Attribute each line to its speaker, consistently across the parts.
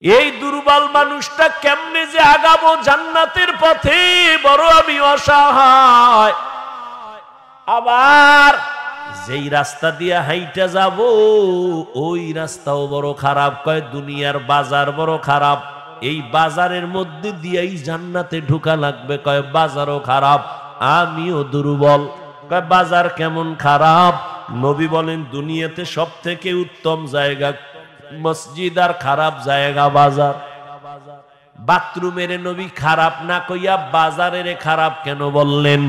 Speaker 1: এই দুর্বল মানুষটা কেমনে যে আগাবো জান্নাতের পথে, বড় আমি অসহায়। আবার যেই রাস্তা দিয়ে হাইটা যাব ওই রাস্তাও বড় খারাপ। কয় দুনিয়ার বাজার বড় খারাপ, এই বাজারের মধ্যে দিয়েই জান্নাতে ঢোকা লাগবে। কয় বাজারও খারাপ, আমিও দুর্বল। কয় বাজার কেমন খারাপ? নবী বলেন দুনিয়াতে সব থেকে উত্তম জায়গা মসজিদ, আর খারাপ জায়গা বাজার। বাথরুমের নবী খারাপ না কইয়া বাজারের খারাপ কেন বললেন?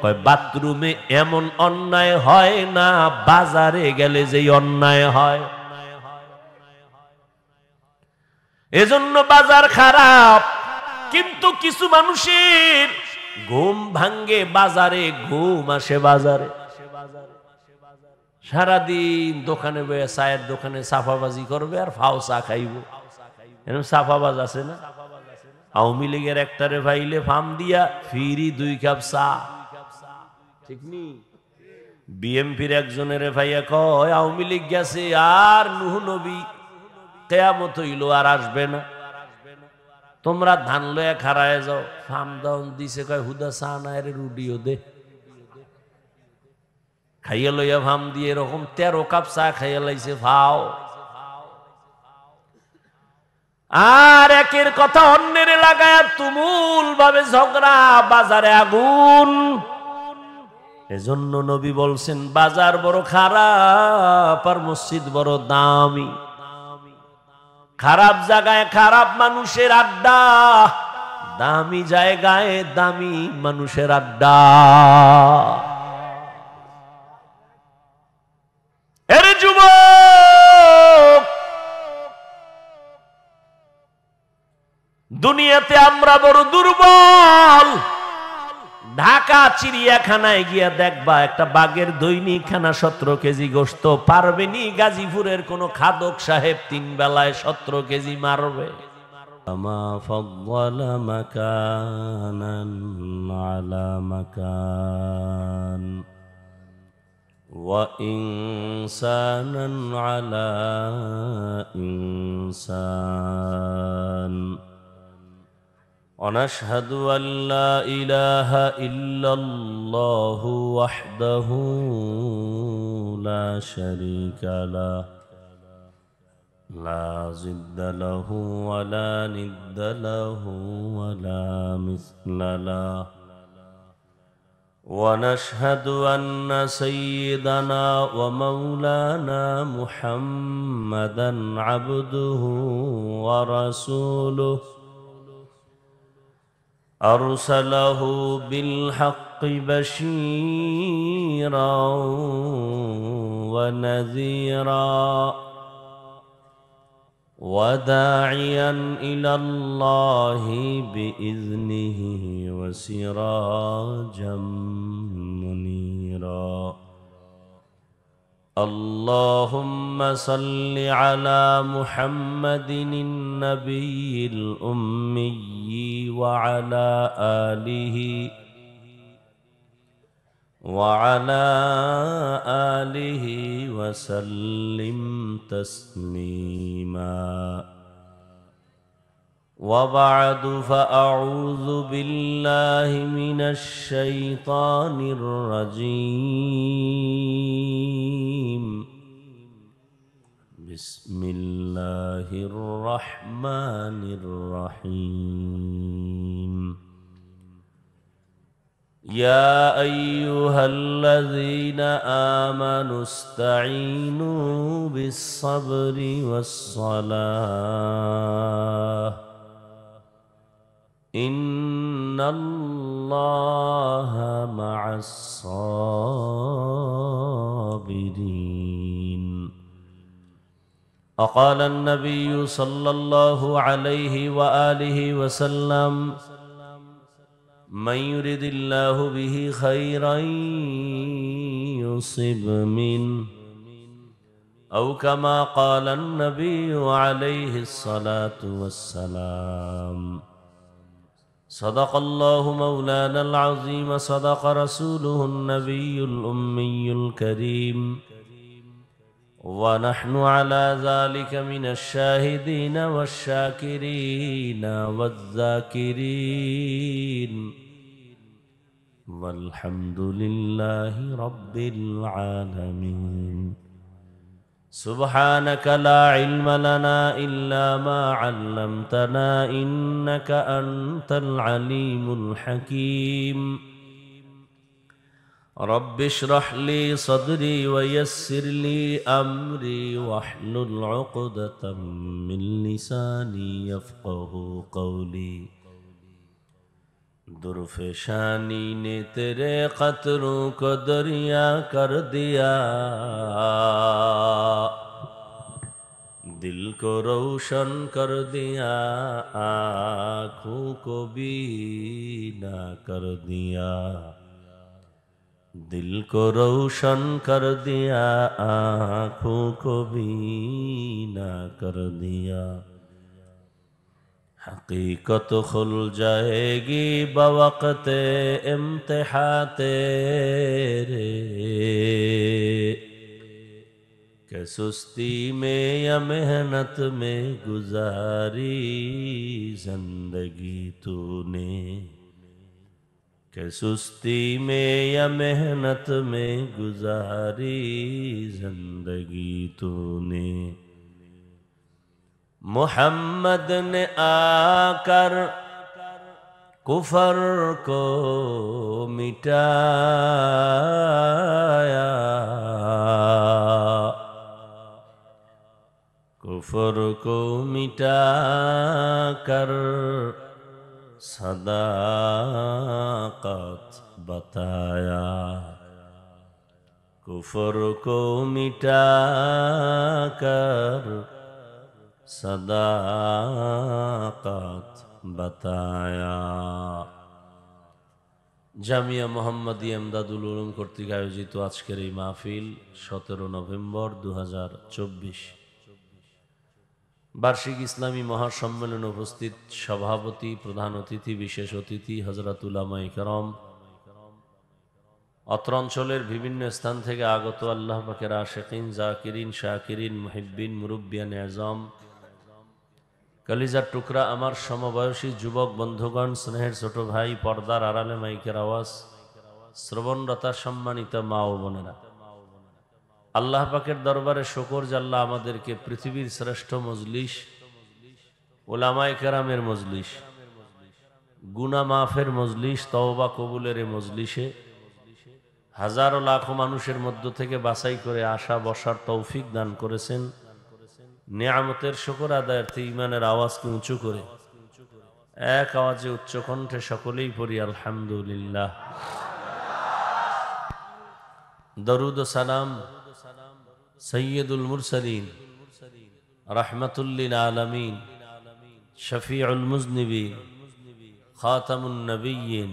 Speaker 1: কয় বাথরুমে এমন অন্যায় হয় না, বাজারে গেলে যেই অন্যায় হয়। এজন্য বাজার খারাপ। কিন্তু কিছু মানুষের ঘুম ভাঙ্গে বাজারে, ঘুম আসে বাজারে। সারাদিন দোকানে বয়ে চায়ের দোকানে সাফাবাজি করবে আর ফাও চা খাইব। এরকম সাফাবাজ আছে না? আওয়ামী লীগের একটারে ভাইলে ফার্ম দিয়া ফিরি 2 কাপ চা, ঠিক নি? বিএমপির একজনের ভাইয়া কয় আওয়ামী লীগ গেছে আর নূহ নবী কিয়ামত হইল আর আসবে না, তোমরা ধান লয়া খাড়ায় যাও। ফার্ম দাউন দিছে, কয় হুদা চা না এর রুডিও দে। খাইয়া লইয়া ফার্ম দিয়ে এরকম 13 কাপ চা খাইয়া লাইছে ফাও। আর একের কথা অন্যের লাগায়া তুমুল ভাবে ঝগড়া, বাজারে আগুন। এজন্য নবী বলছেন বাজার বড় খারাপ আর মসজিদ বড় দামি। খারাপ জায়গায় খারাপ মানুষের আড্ডা, দামি জায়গায় দামি মানুষের আড্ডা। এর যুবক, দুনিয়াতে আমরা বড় দুর্বল। ঢাকা চিড়িয়াখানায় গিয়া দেখবা একটা বাঘের দৈনিক খানা 17 কেজি গোশত পারবেনি। গাজীপুরের কোন খাদক সাহেব 3 বেলায় 17 কেজি মারবে। আমা ফাদ্দালা মাকানান আলা মাকান ওয়া ইনসানান আলা ইনসান। ونشهد أن لا إله إلا الله وحده لا شريك له لا ضد له ولا ند له ولا مثل له. ونشهد أن سيدنا ومولانا محمدا عبده ورسوله أرسله بالحق بشيرا ونذيرا وداعيا إلى الله بإذنه وسراجا منيرا. اللهم صل على محمد النبي الأمي وعلى آله وسلم تسليما. وبعد فأعوذ بالله من الشيطان الرجيم. بسم الله الرحمن الرحيم. يا أيها الذين آمنوا استعينوا بالصبر والصلاة إن الله مع الصابرين. وقال النبي صلى الله عليه وآله وسلم من يرد الله به خيرا يصب منه أو كما قال النبي عليه الصلاة والسلام. صدق الله مولانا العظيم، صدق رسوله النبي الأمي الكريم، ونحن على ذلك من الشاهدين والشاكرين والذاكرين والحمد لله رب العالمين سبحانك لا علم لنا إلا ما علمتنا إنك أنت العليم الحكيم رب اشرح لي صدري ويسر لي أمري واحلل عقدة من لساني يفقه قولي درفشانی نے تیرے قطروں کو دریا کر دیا دل کو روشن کر دیا آنکھوں کو بینا کر دیا दिल को रोशन कर दिया आँखों को बीना कर दिया हकीकत खुल जाएगी बवक़्त इम्तिहा तेरे कि सुस्ती में या मेहनत में गुजारी जिंदगी तूने कि सुस्ती में या मेहनत में गुजारी जिंदगी तूने मोहम्मद ने आकर कुफर को मिटाया कुफर को मिटाकर सदाकत बताया कुफर को मिटाकर सदाकत बताया জামিয়া মোহাম্মদিয়া ইমদাদুল উলুম কর্তৃক আয়োজিত আজকের এই মাহফিল 17 নভেম্বর 2024 বার্ষিক ইসলামী মহাসম্মেলনে উপস্থিত সভাপতি প্রধান অতিথি বিশেষ অতিথি হযরত উলামায়ে কেরাম অত্র অঞ্চলের বিভিন্ন স্থান থেকে আগত আল্লাহ পাকের আশিকিন জাকিরিন শাকিরিন মুহিব্বিন মুরব্বিয়ানে আযম কলিজার টুকরা আমার সমবয়সী যুবক বন্ধুগণ স্নেহের ছোট ভাই পর্দার আড়ালে মাইকের আওয়াজ শ্রবণরতা সম্মানিত মা ও বোনেরা আল্লাহ পাকের দরবারে শুকর যে আল্লাহ আমাদেরকে পৃথিবীর শ্রেষ্ঠ মজলিস উলামায়ে কেরামের মজলিস গুনাহ মাফের মজলিস তওবা কবুলের এই মজলিসে হাজারো লাখো মানুষের মধ্য থেকে বাছাই করে আসা বসার তৌফিক দান করেছেন নিয়ামতের শুকর আদায়ার্থে ঈমানের আওয়াজকে উঁচু করে এক আওয়াজে উচ্চ কণ্ঠে সকলেই পড়ি আলহামদুলিল্লাহ দরুদ ও সালাম সৈয়দুল মুরসালিন রাহমাতুল লিল আলামিন শফিউল মুজনিবিন খাতামুন নবিয়্যিন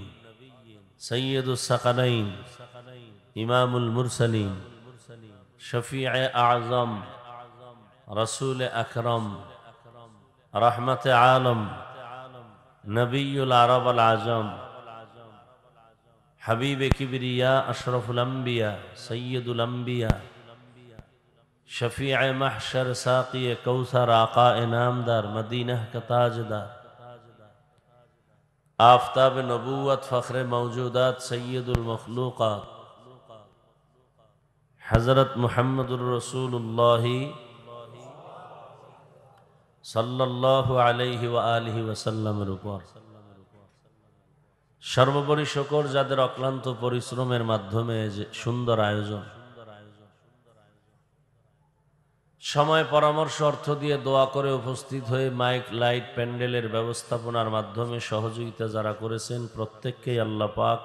Speaker 1: সৈয়দুস সাকালাইন ইমামুল মুরসালিন শফিউ আযম रसूल अकरम रहमत आलम नबीउल अरब अल आजम हबीब किबरिया अशरफुल अंबिया सय्यदुल अंबिया शफीअ महशर साक़ी कौसर आका इनामदार मदीना का ताजदार आफताब नबूवत फ़ख्र मौजूदात सय्यदुल मखलूक़ात हज़रत मुहम्मदुर रसूलुल्लाह সাল্লাল্লাহু আলাইহি ওয়া আলিহি ওয়াসাল্লামের উপর সর্বোপরি শুকর যাদের অক্লান্ত পরিশ্রমের মাধ্যমে যে সুন্দর আয়োজন সময় পরামর্শ অর্থ দিয়ে দোয়া করে উপস্থিত হয়ে মাইক লাইট প্যান্ডেলের ব্যবস্থাপনার মাধ্যমে সহযোগিতা যারা করেছেন প্রত্যেককেই আল্লাহ পাক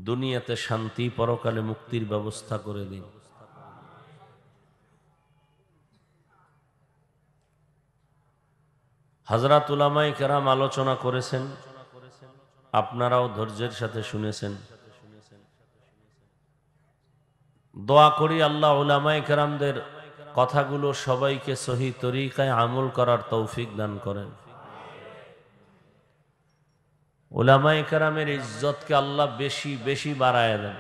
Speaker 1: দুনিয়াতে শান্তি পরকালে মুক্তির ব্যবস্থা করে দিন হযরত উলামায়ে কেরাম আলোচনা করেছেন আপনারাও ধৈর্যের সাথে শুনেছেন দোয়া করি আল্লাহ উলামায়ে কেরামদের কথাগুলো সবাইকে সহি তরিকায় আমল করার তৌফিক দান করেন উলামায়ে কেরামের ইজ্জতকে আল্লাহ বেশি বেশি বাড়ায় দেন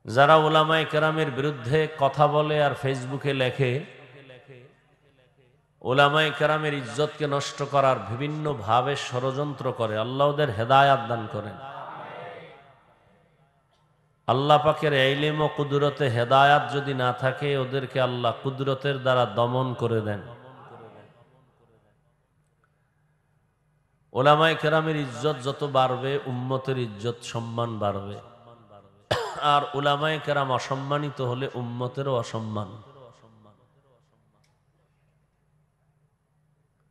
Speaker 1: যারা উলামায়ে কেরামের বিরুদ্ধে কথা বলে আর ফেসবুকে লেখে, উলামায়ে কেরামের ইজ্জতকে নষ্ট করার বিভিন্ন ভাবে ষড়যন্ত্র করে, আল্লাহ ওদের হেদায়াত দান করেন। আল্লাহ পাকের ইলম ও কুদরতে হেদায়াত যদি না থাকে, ওদেরকে আল্লাহ কুদরতের দ্বারা দমন করে দেন। উলামায়ে কেরামের ইজ্জত যত বাড়বে, উম্মতের ইজ্জত সম্মান বাড়বে। আর উলামায়ে কেরাম অসম্মানিত হলে উম্মতেরও অসম্মান।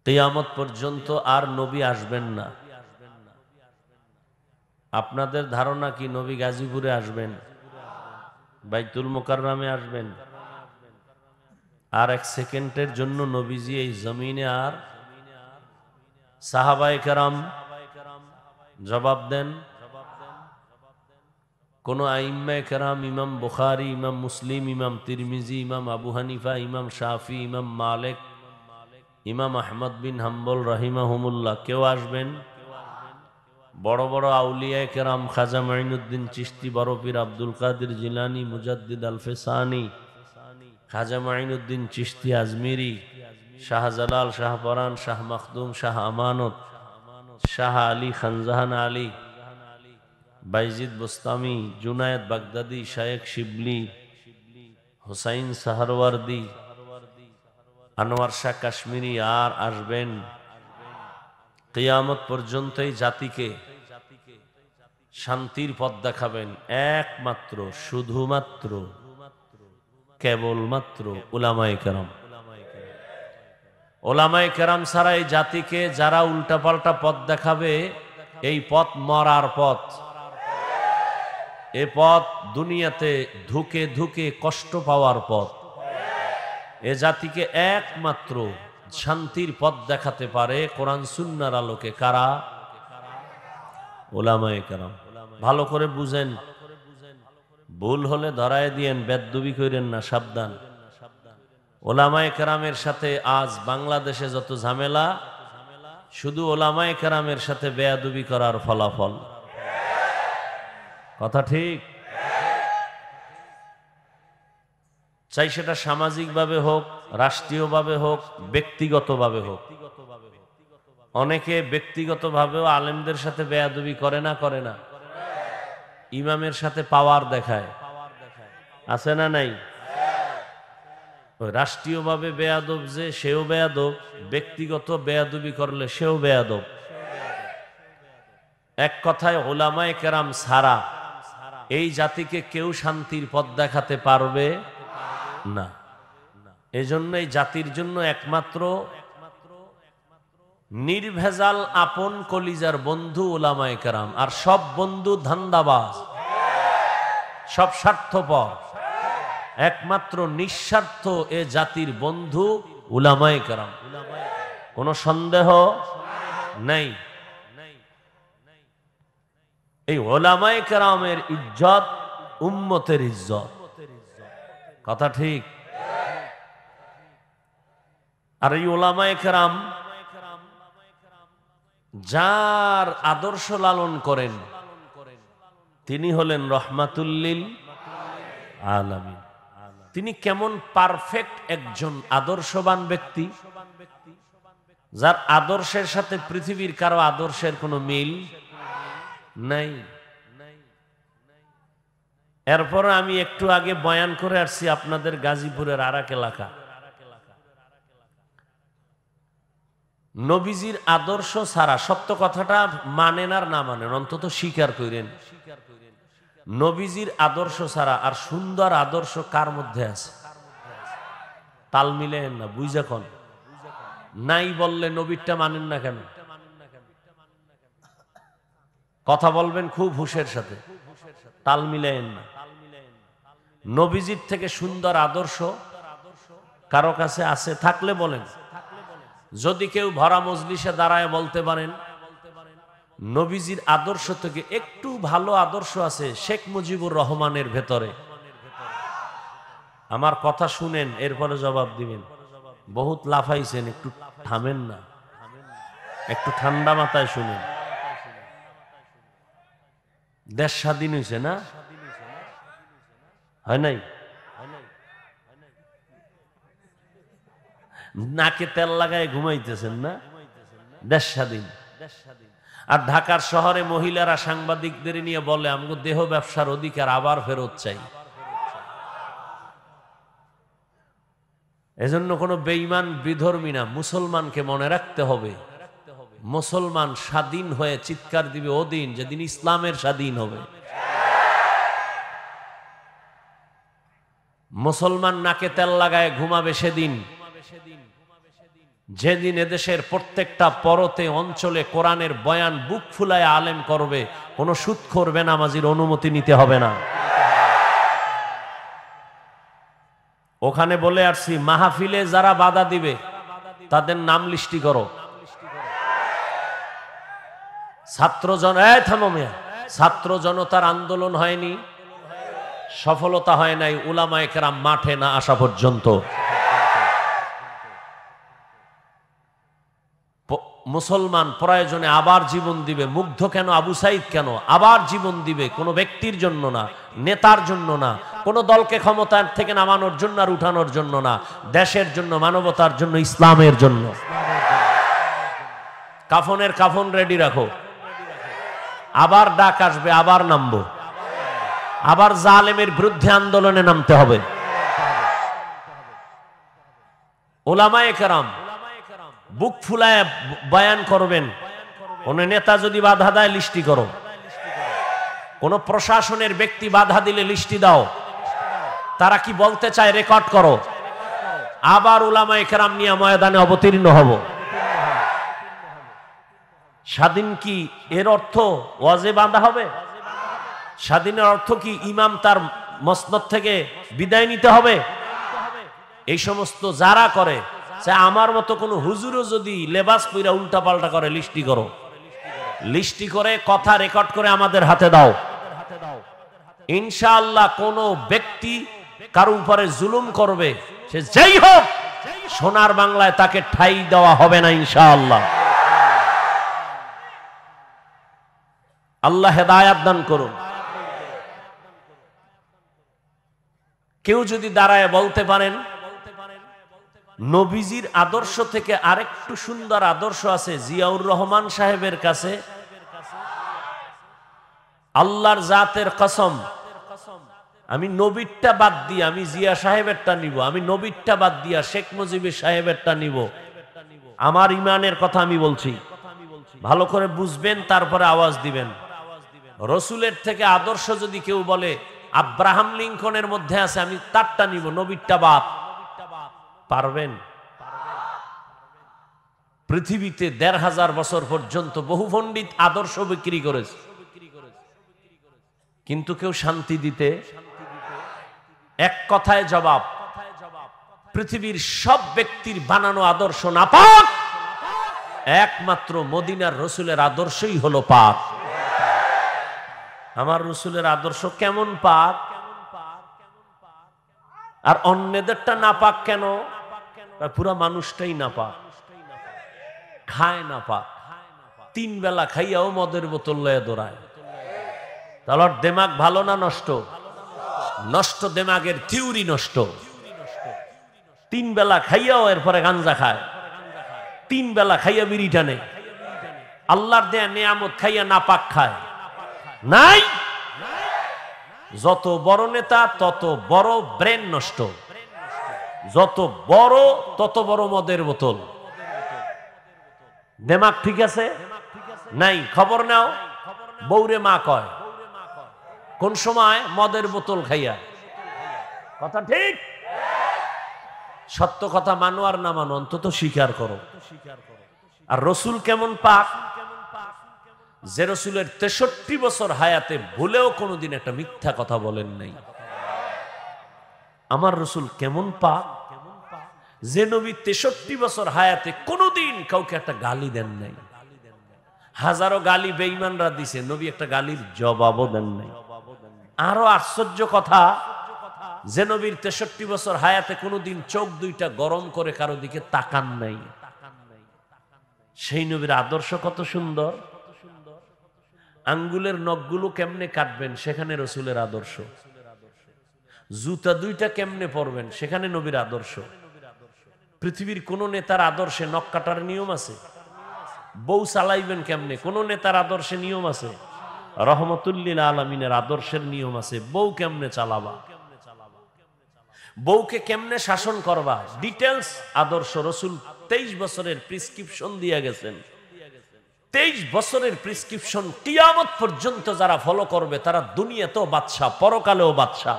Speaker 1: কিয়ামত পর্যন্ত আর নবী আসবেন না। আপনাদের ধারণা কি নবী গাজীপুরে আসবেন, বাইতুল মুকাররমে আসবেন? আর এক সেকেন্ডের জন্য নবীজি এই জমিনে আর সাহাবায়ে কেরাম জবাব দেন। কোন আইম্মায়ে কেরাম, ইমাম বুখারী, ইমাম মুসলিম, ইমাম তিরমিজি, ইমাম আবু হানিফা, ইমাম শাফি, ইমাম মালিক, ইমাম আহমদ বিন হাম্বল রাহিমাহুমুল্লাহ কেউ আসবেন? বড় বড় আউলিয়ায়ে কেরাম, খাজা মাইনুদ্দিন চিশতি, বড় পীর আব্দুল কাদের জিলানী, মুজাদ্দিদ আল ফেসানি, খাজা মাইনুদ্দিন চিশতি আজমিরি, শাহজালাল, শাহ পরান, শাহ মখদুম, শাহ আমানত, শাহ আলী খানজাহান আলী, বাইজিদ বুস্তামি, জুনায়েদ বাগদাদি, শায়েখ শিবলি, হুসাইন সাহারওয়ার্দী, আনোয়ার শাহ কাশ্মীরি আর আসবেন। কিয়ামত পর্যন্ত এই জাতিকে শান্তির পথ দেখাবেন একমাত্র, শুধুমাত্র, কেবলমাত্র উলামায়ে কেরাম। উলামায়ে কেরাম ছাড়া এই জাতিকে যারা উল্টাপাল্টা পথ দেখাবে, এই পথ মরার পথ। এ পথ দুনিয়াতে ধুকে ধুকে কষ্ট পাওয়ার পথ। এ জাতিকে একমাত্র শান্তির পথ দেখাতে পারে কোরআন সুন্নাহর আলোকে কারা? উলামায়ে কেরাম। ভালো করে বুঝেন, ভুল হলে ধরায় দিয়েন, বেদবি করেন না, সাবধান। উলামায়ে কেরামের সাথে আজ বাংলাদেশে যত ঝামেলা, শুধু উলামায়ে কেরামের সাথে বেয়াদবি করার ফলাফল। কথা ঠিক? চাই সেটা সামাজিকভাবে হোক, রাষ্ট্রীয়ভাবে হোক, ব্যক্তিগতভাবে হোক। অনেকে ব্যক্তিগতভাবেও আলেমদের সাথে বেয়াদবি করে না? করে না? ইমামের সাথে পাওয়ার দেখায়, আছে না নাই? রাষ্ট্রীয়ভাবে বেয়াদব যে, সেও বেয়াদব, ব্যক্তিগত বেয়াদবি করলে সেও বেয়াদব। এক কথায় উলামায়ে কেরাম ছাড়া এই জাতিকে কেউ শান্তির পথ দেখাতে পারবে না। এজন্য এই জাতির জন্য একমাত্র নির্ভেজাল আপন কলিজার বন্ধু উলামায়ে কেরাম। আর সব বন্ধু ধান্দাবাজ, সব স্বার্থপর। একমাত্র নিঃস্বার্থ এ জাতির বন্ধু উলামায়ে কেরাম, কোনো সন্দেহ নাই। এই উলামায়ে কেরামের ইজ্জত উম্মতের ইজ্জত। কথা ঠিক? আর এই উলামায়ে কেরাম যার আদর্শ লালন করেন, তিনি হলেন রহমাতুল লিল আলামিন। তিনি কেমন পারফেক্ট একজন আদর্শবান ব্যক্তি, যার আদর্শের সাথে পৃথিবীর কারো আদর্শের কোনো মিল নাই। এরপর আমি একটু আগে বয়ান করে আসছি আপনাদের গাজীপুরের আরাক এলাকা। নবীজির আদর্শ ছাড়া, সত্য কথাটা মানেন আর না মানেন, অন্তত স্বীকার করেন, নবীজির আদর্শ ছাড়া আর সুন্দর আদর্শ কার মধ্যে আছে? তাল মিলেন না, বুঝা কোন নাই বললে নবীরটা মানেন না কেন? কথা বলবেন খুব হুঁশের সাথে, তাল মিলেন না। নবীজির থেকে সুন্দর আদর্শ কারো কাছে আছে? থাকলে বলেন। যদি কেউ ভরা মজলিসে দাঁড়ায় বলতে পারেন নবীজির আদর্শ থেকে একটু ভালো আদর্শ আছে শেখ মুজিবুর রহমানের ভেতরে, আমার কথা শুনেন, এরপরে জবাব দিবেন। বহুত লাফাইছেন, একটু থামেন না, একটু ঠান্ডা মাথায় শুনেন। দেশ স্বাধীন হয়েছে না? হয় নাই? নাকে তেল লাগায় ঘুমাইতেছেন না? দেশ স্বাধীন। আর ঢাকার শহরে মহিলারা সাংবাদিকদের নিয়ে বলে আমগো দেহ ব্যবসার অধিকার আবার ফেরত চাই। এজন্য কোনো বেঈমান বিধর্মী না, মুসলমানকে মনে রাখতে হবে। মুসলমান স্বাধীন হয়ে চিৎকার দিবে ওদিন যেদিন ইসলামের স্বাধীন হবে। মুসলমান নাকে তেল লাগায় ঘুমাবে সেদিন, যেদিন এদেশের প্রত্যেকটা পরতে অঞ্চলে কোরআনের বয়ান বুক ফুলায় আলেম করবে, কোনো সুদখোর বেনামাজির অনুমতি নিতে হবে না। ওখানে বলে আসছি, মাহফিলে যারা বাধা দিবে তাদের নাম লিস্টি করো। ছাত্র জনতার আন্দোলন হয়নি, সফলতা হয় নাই উলামায়ে কেরাম মাঠে না আসা পর্যন্ত। মুসলমান প্রয়োজনে আবার জীবন দিবে। মুগ্ধ কেন? আবু সাইদ কেন আবার জীবন দিবে? কোনো ব্যক্তির জন্য না, নেতার জন্য না, কোনো দলকে ক্ষমতার থেকে নামানোর জন্য আর উঠানোর জন্য না, দেশের জন্য, মানবতার জন্য, ইসলামের জন্য। কাফনের কাফন রেডি রাখো, আবার ডাক আসবে, আবার নামবো, আবার জালেমের বিরুদ্ধে আন্দোলনে নামতে হবে। উলামায়ে কেরাম বুক ফুলায় বয়ান করবেন। কোন নেতা যদি বাধা দেয় লিস্টি করো, কোন প্রশাসনের ব্যক্তি বাধা দিলে লিস্টি দাও, তারা কি বলতে চায় রেকর্ড করো, আবার উলামায়ে কেরাম নিয়ে ময়দানে অবতীর্ণ হব। স্বাধীন কি এর অর্থ ওয়াজে বাঁধা হবে? স্বাধীনের অর্থ কি ইমাম তার মসনদ থেকে বিদায় নিতে হবে? এই সমস্ত যারা করে, আমার মতো কোন হুজুরও যদি লেবাস পইরা উল্টা পাল্টা করে লিস্টি করো, লিস্টি করে কথা রেকর্ড করে আমাদের হাতে দাও। ইনশাআল্লাহ কোন ব্যক্তি কারো উপরে জুলুম করবে, সে যেই হোক, সোনার বাংলায় তাকে ঠাঁই দেওয়া হবে না ইনশাআল্লাহ। আল্লাহ হেদায়াত দান করুন। কেউ যদি দাঁড়ায় বলতে পারেন নবীজির আদর্শ থেকে আরেকটু সুন্দর আদর্শ আছে জিয়াউর রহমান সাহেবের কাছে, আল্লাহর জাতের কসম, আমি নবীরটা বাদ দিয়ে আমি জিয়া সাহেবেরটা নিব, আমি নবীরটা বাদ দিয়া শেখ মুজিবের সাহেবেরটা নিব। আমার ইমানের কথা আমি বলছি, ভালো করে বুঝবেন, তারপরে আওয়াজ দিবেন। রসুলের থেকে আদর্শ যদি কেউ বলে আব্রাহাম লিঙ্কনের মধ্যে আছে, আমি তারটা নিব, নবীরটা বাদ, পারবেন? পৃথিবীতে ১৫০০ বছর পর্যন্ত বহু পণ্ডিত আদর্শ বিক্রি করেছে, কিন্তু কেউ শান্তি দিতে, এক কথায় জবাব, পৃথিবীর সব ব্যক্তির বানানো আদর্শ নাপাক, একমাত্র মদিনার রসুলের আদর্শই হলো পাক। আমার রসুলের আদর্শ কেমন পাক, আর অন্যদেরটা নাপাক কেন? পুরা মানুষটাই নাপাক, খায় নাপাক, 3 বেলা খাইয়াও মদের বোতল লয়ে দৌড়ায়। তাহলে দেমাগ ভালো না নষ্ট? নষ্ট, দেমাগের থিওরি নষ্ট। 3 বেলা খাইয়াও এরপরে গাঞ্জা খায়, 3 বেলা খাইয়া বিড়ি টানে, আল্লাহর দেয়া নিয়ামত খাইয়া নাপাক খায়। নাই, যত বড় নেতা তত বড় ব্রেন নষ্ট, যত বড় তত বড় মদের বোতল। দেমাগ ঠিক আছে? নাই। খবর নাও, বৌরে মা কয় কোন সময় মদের বোতল খাইয়া। কথা ঠিক? সত্য কথা মানো আর না মানো, অন্তত স্বীকার করো। আর রসুল কেমন পাক, যে রসুলের ৬৩ বছর হায়াতে ভুলেও কোনোদিন একটা মিথ্যা কথা বলেন নাই। আমার রসুল কেমন পাক, যে নবী ৬৩ বছর হায়াতে কোনোদিন কাউকে একটা গালি দেন নাই। হাজারো গালি বেঈমানরা দিছে, নবী একটা গালির জবাবও দেন নাই। আরো আশ্চর্য কথা, যে নবীর ৬৩ বছর হায়াতে কোনোদিন চোখ দুইটা গরম করে কারো দিকে তাকান নাই। সেই নবীর আদর্শ কত সুন্দর। আঙ্গুলের নখগুলো কেমনে কাটবেন, সেখানে রসুলের আদর্শ। জুতা দুইটা কেমনে পরবেন সেখানে নবীর আদর্শ। পৃথিবীর কোন নেতার আদর্শে নখ কাটার নিয়ম আছে? বউ চালাইবেন কেমনে, কোন নেতার আদর্শে নিয়ম আছে? রহমতুল্লিল আলামিনের আদর্শের নিয়ম আছে। বউ কেমনে চালাবা, বউকে কেমনে শাসন করবা, ডিটেলস আদর্শ রসুল 23 বছরের প্রেসক্রিপশন দিয়ে গেছেন। 23 বছরের প্রেসক্রিপশন কিয়ামত পর্যন্ত যারা ফলো করবে তারা দুনিয়াতেও বাদশা, পরকালেও বাদশা।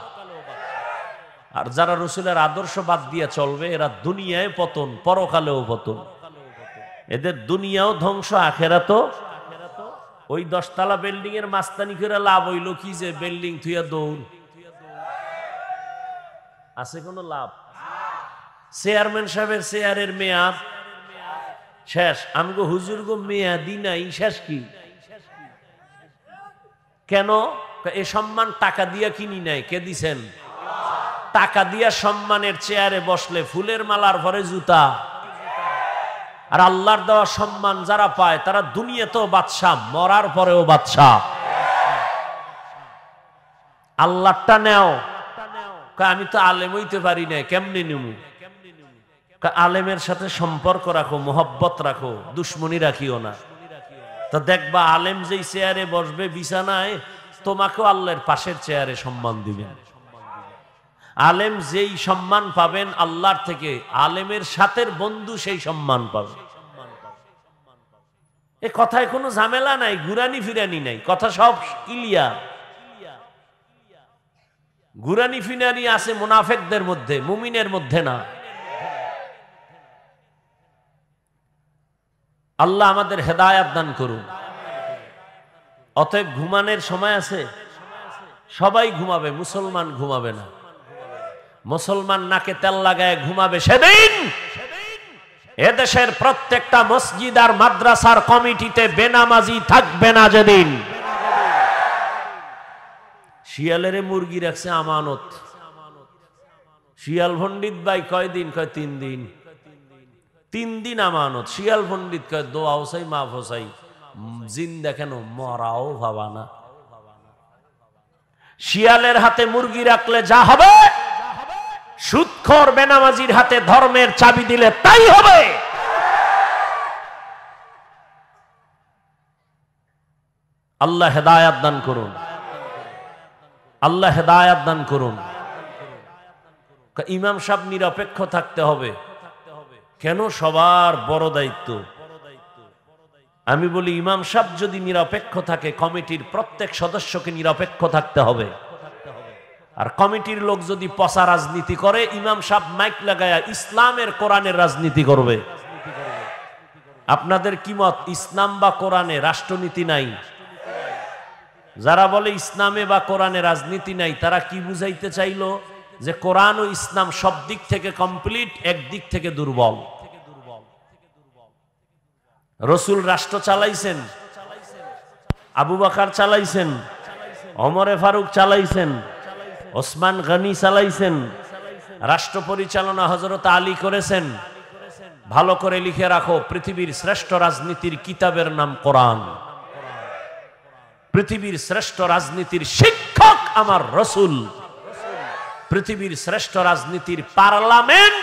Speaker 1: আর যারা রসুলের আদর্শ বাদ দিয়ে চলবে এরা দুনিয়ায় পতন, পরকালেও পতন। এদের দুনিয়াও ধ্বংস, আখেরাতও। ওই 10 তলা বিল্ডিং এর মাস্তানি করে লাভ হইল কি? যে বিল্ডিং থুইয়া দৌড় আছে, কোনো লাভ? চেয়ারম্যান সাহেবের চেয়ারের মেয়াদ শেষ, আমগো হুজুর গো মেয়াদি নাই, শেষ কি? কেন? এ সম্মান টাকা দিয়া কিনি নাই। কে দিছেন? টাকা দিয়া সম্মানের চেয়ারে বসলে ফুলের মালার পরে জুতা। আর আল্লাহর দেওয়া সম্মান যারা পায় তারা দুনিয়াতেও বাদশা, মরার পরেও বাদশা। আল্লাহটা নেও। আমি তো আলেম হইতে পারি না, কেমনে নিমু? আলেমের সাথে সম্পর্ক রাখো, মোহব্বত রাখো, দুশ্মনী রাখিও না। তো দেখবা আলেম যেই চেয়ারে বসবে বিছানায়, তোমাকেও আল্লাহর পাশের চেয়ারে সম্মান দিবেন। আলেম যেই সম্মান পাবেন আল্লাহর থেকে, আলেমের সাথের বন্ধু সেই সম্মান পাবে। এ কথায় কোনো ঝামেলা নাই, ঘুরানি ফিরানি নাই, কথা সব ক্লিয়ার। ঘুরানি ফিরানি আছে মুনাফিকদের মধ্যে, মুমিনের মধ্যে না। আল্লাহ আমাদের হেদায়েত দান করুন। অতএব ঘুমানোর সময় আছে, সবাই ঘুমাবে, মুসলমান ঘুমাবে না। মুসলমান নাকে তেল লাগায় ঘুমাবে সেদিন এদেশের প্রত্যেকটা মসজিদ আর মাদ্রাসার কমিটিতে বেনামাজি থাকবে না যেদিন। শিয়ালের মুরগি রাখছে আমানত। শিয়াল পণ্ডিত ভাই কয়দিন? কয় 3 দিন। 3 দিন আমানত। শিয়াল পণ্ডিত কয় দোয়া হোসাই মাফ হোসাই, জিন দেখেন মরাও ভাবা না। শিয়ালের হাতে মুরগি রাখলে যা হবে, সুদখোর বেনামাজির হাতে ধর্মের চাবি দিলে তাই হবে। আল্লাহ হেদায়েত দান করুন, আল্লাহ হেদায়েত দান করুন। ইমাম সাহেব নিরপেক্ষ থাকতে হবে। কেন? সবার বড় দায়িত্ব। আমি বলি ইমাম সাহেব যদি নিরপেক্ষ থাকে, কমিটির প্রত্যেক সদস্যকে নিরপেক্ষ থাকতে হবে। আর কমিটির লোক যদি পচা রাজনীতি করে, ইমাম সাহেব মাইক লাগায়া ইসলামের কোরআনের রাজনীতি করবে। আপনাদের কি মত? ইসলাম বা কোরআনে রাষ্ট্রনীতি নাই? যারা বলে ইসলামে বা কোরআনে রাজনীতি নাই, তারা কি বুঝাইতে চাইলো? যে কোরআন ও ইসলাম সব দিক থেকে কমপ্লিট, একদিক থেকে দুর্বল। রসুল রাষ্ট্র চালাইছেন, আবু বকর চালাইছেন, ওমরে ফারুক চালাইছেন, ওসমান গনি চালাইছেন, রাষ্ট্র পরিচালনা হযরত আলী করেছেন। ভালো করে লিখে রাখো, পৃথিবীর শ্রেষ্ঠ রাজনীতির কিতাবের নাম কোরআন। পৃথিবীর শ্রেষ্ঠ রাজনীতির শিক্ষক আমার রসুল। পৃথিবীর শ্রেষ্ঠ রাজনীতির পার্লামেন্ট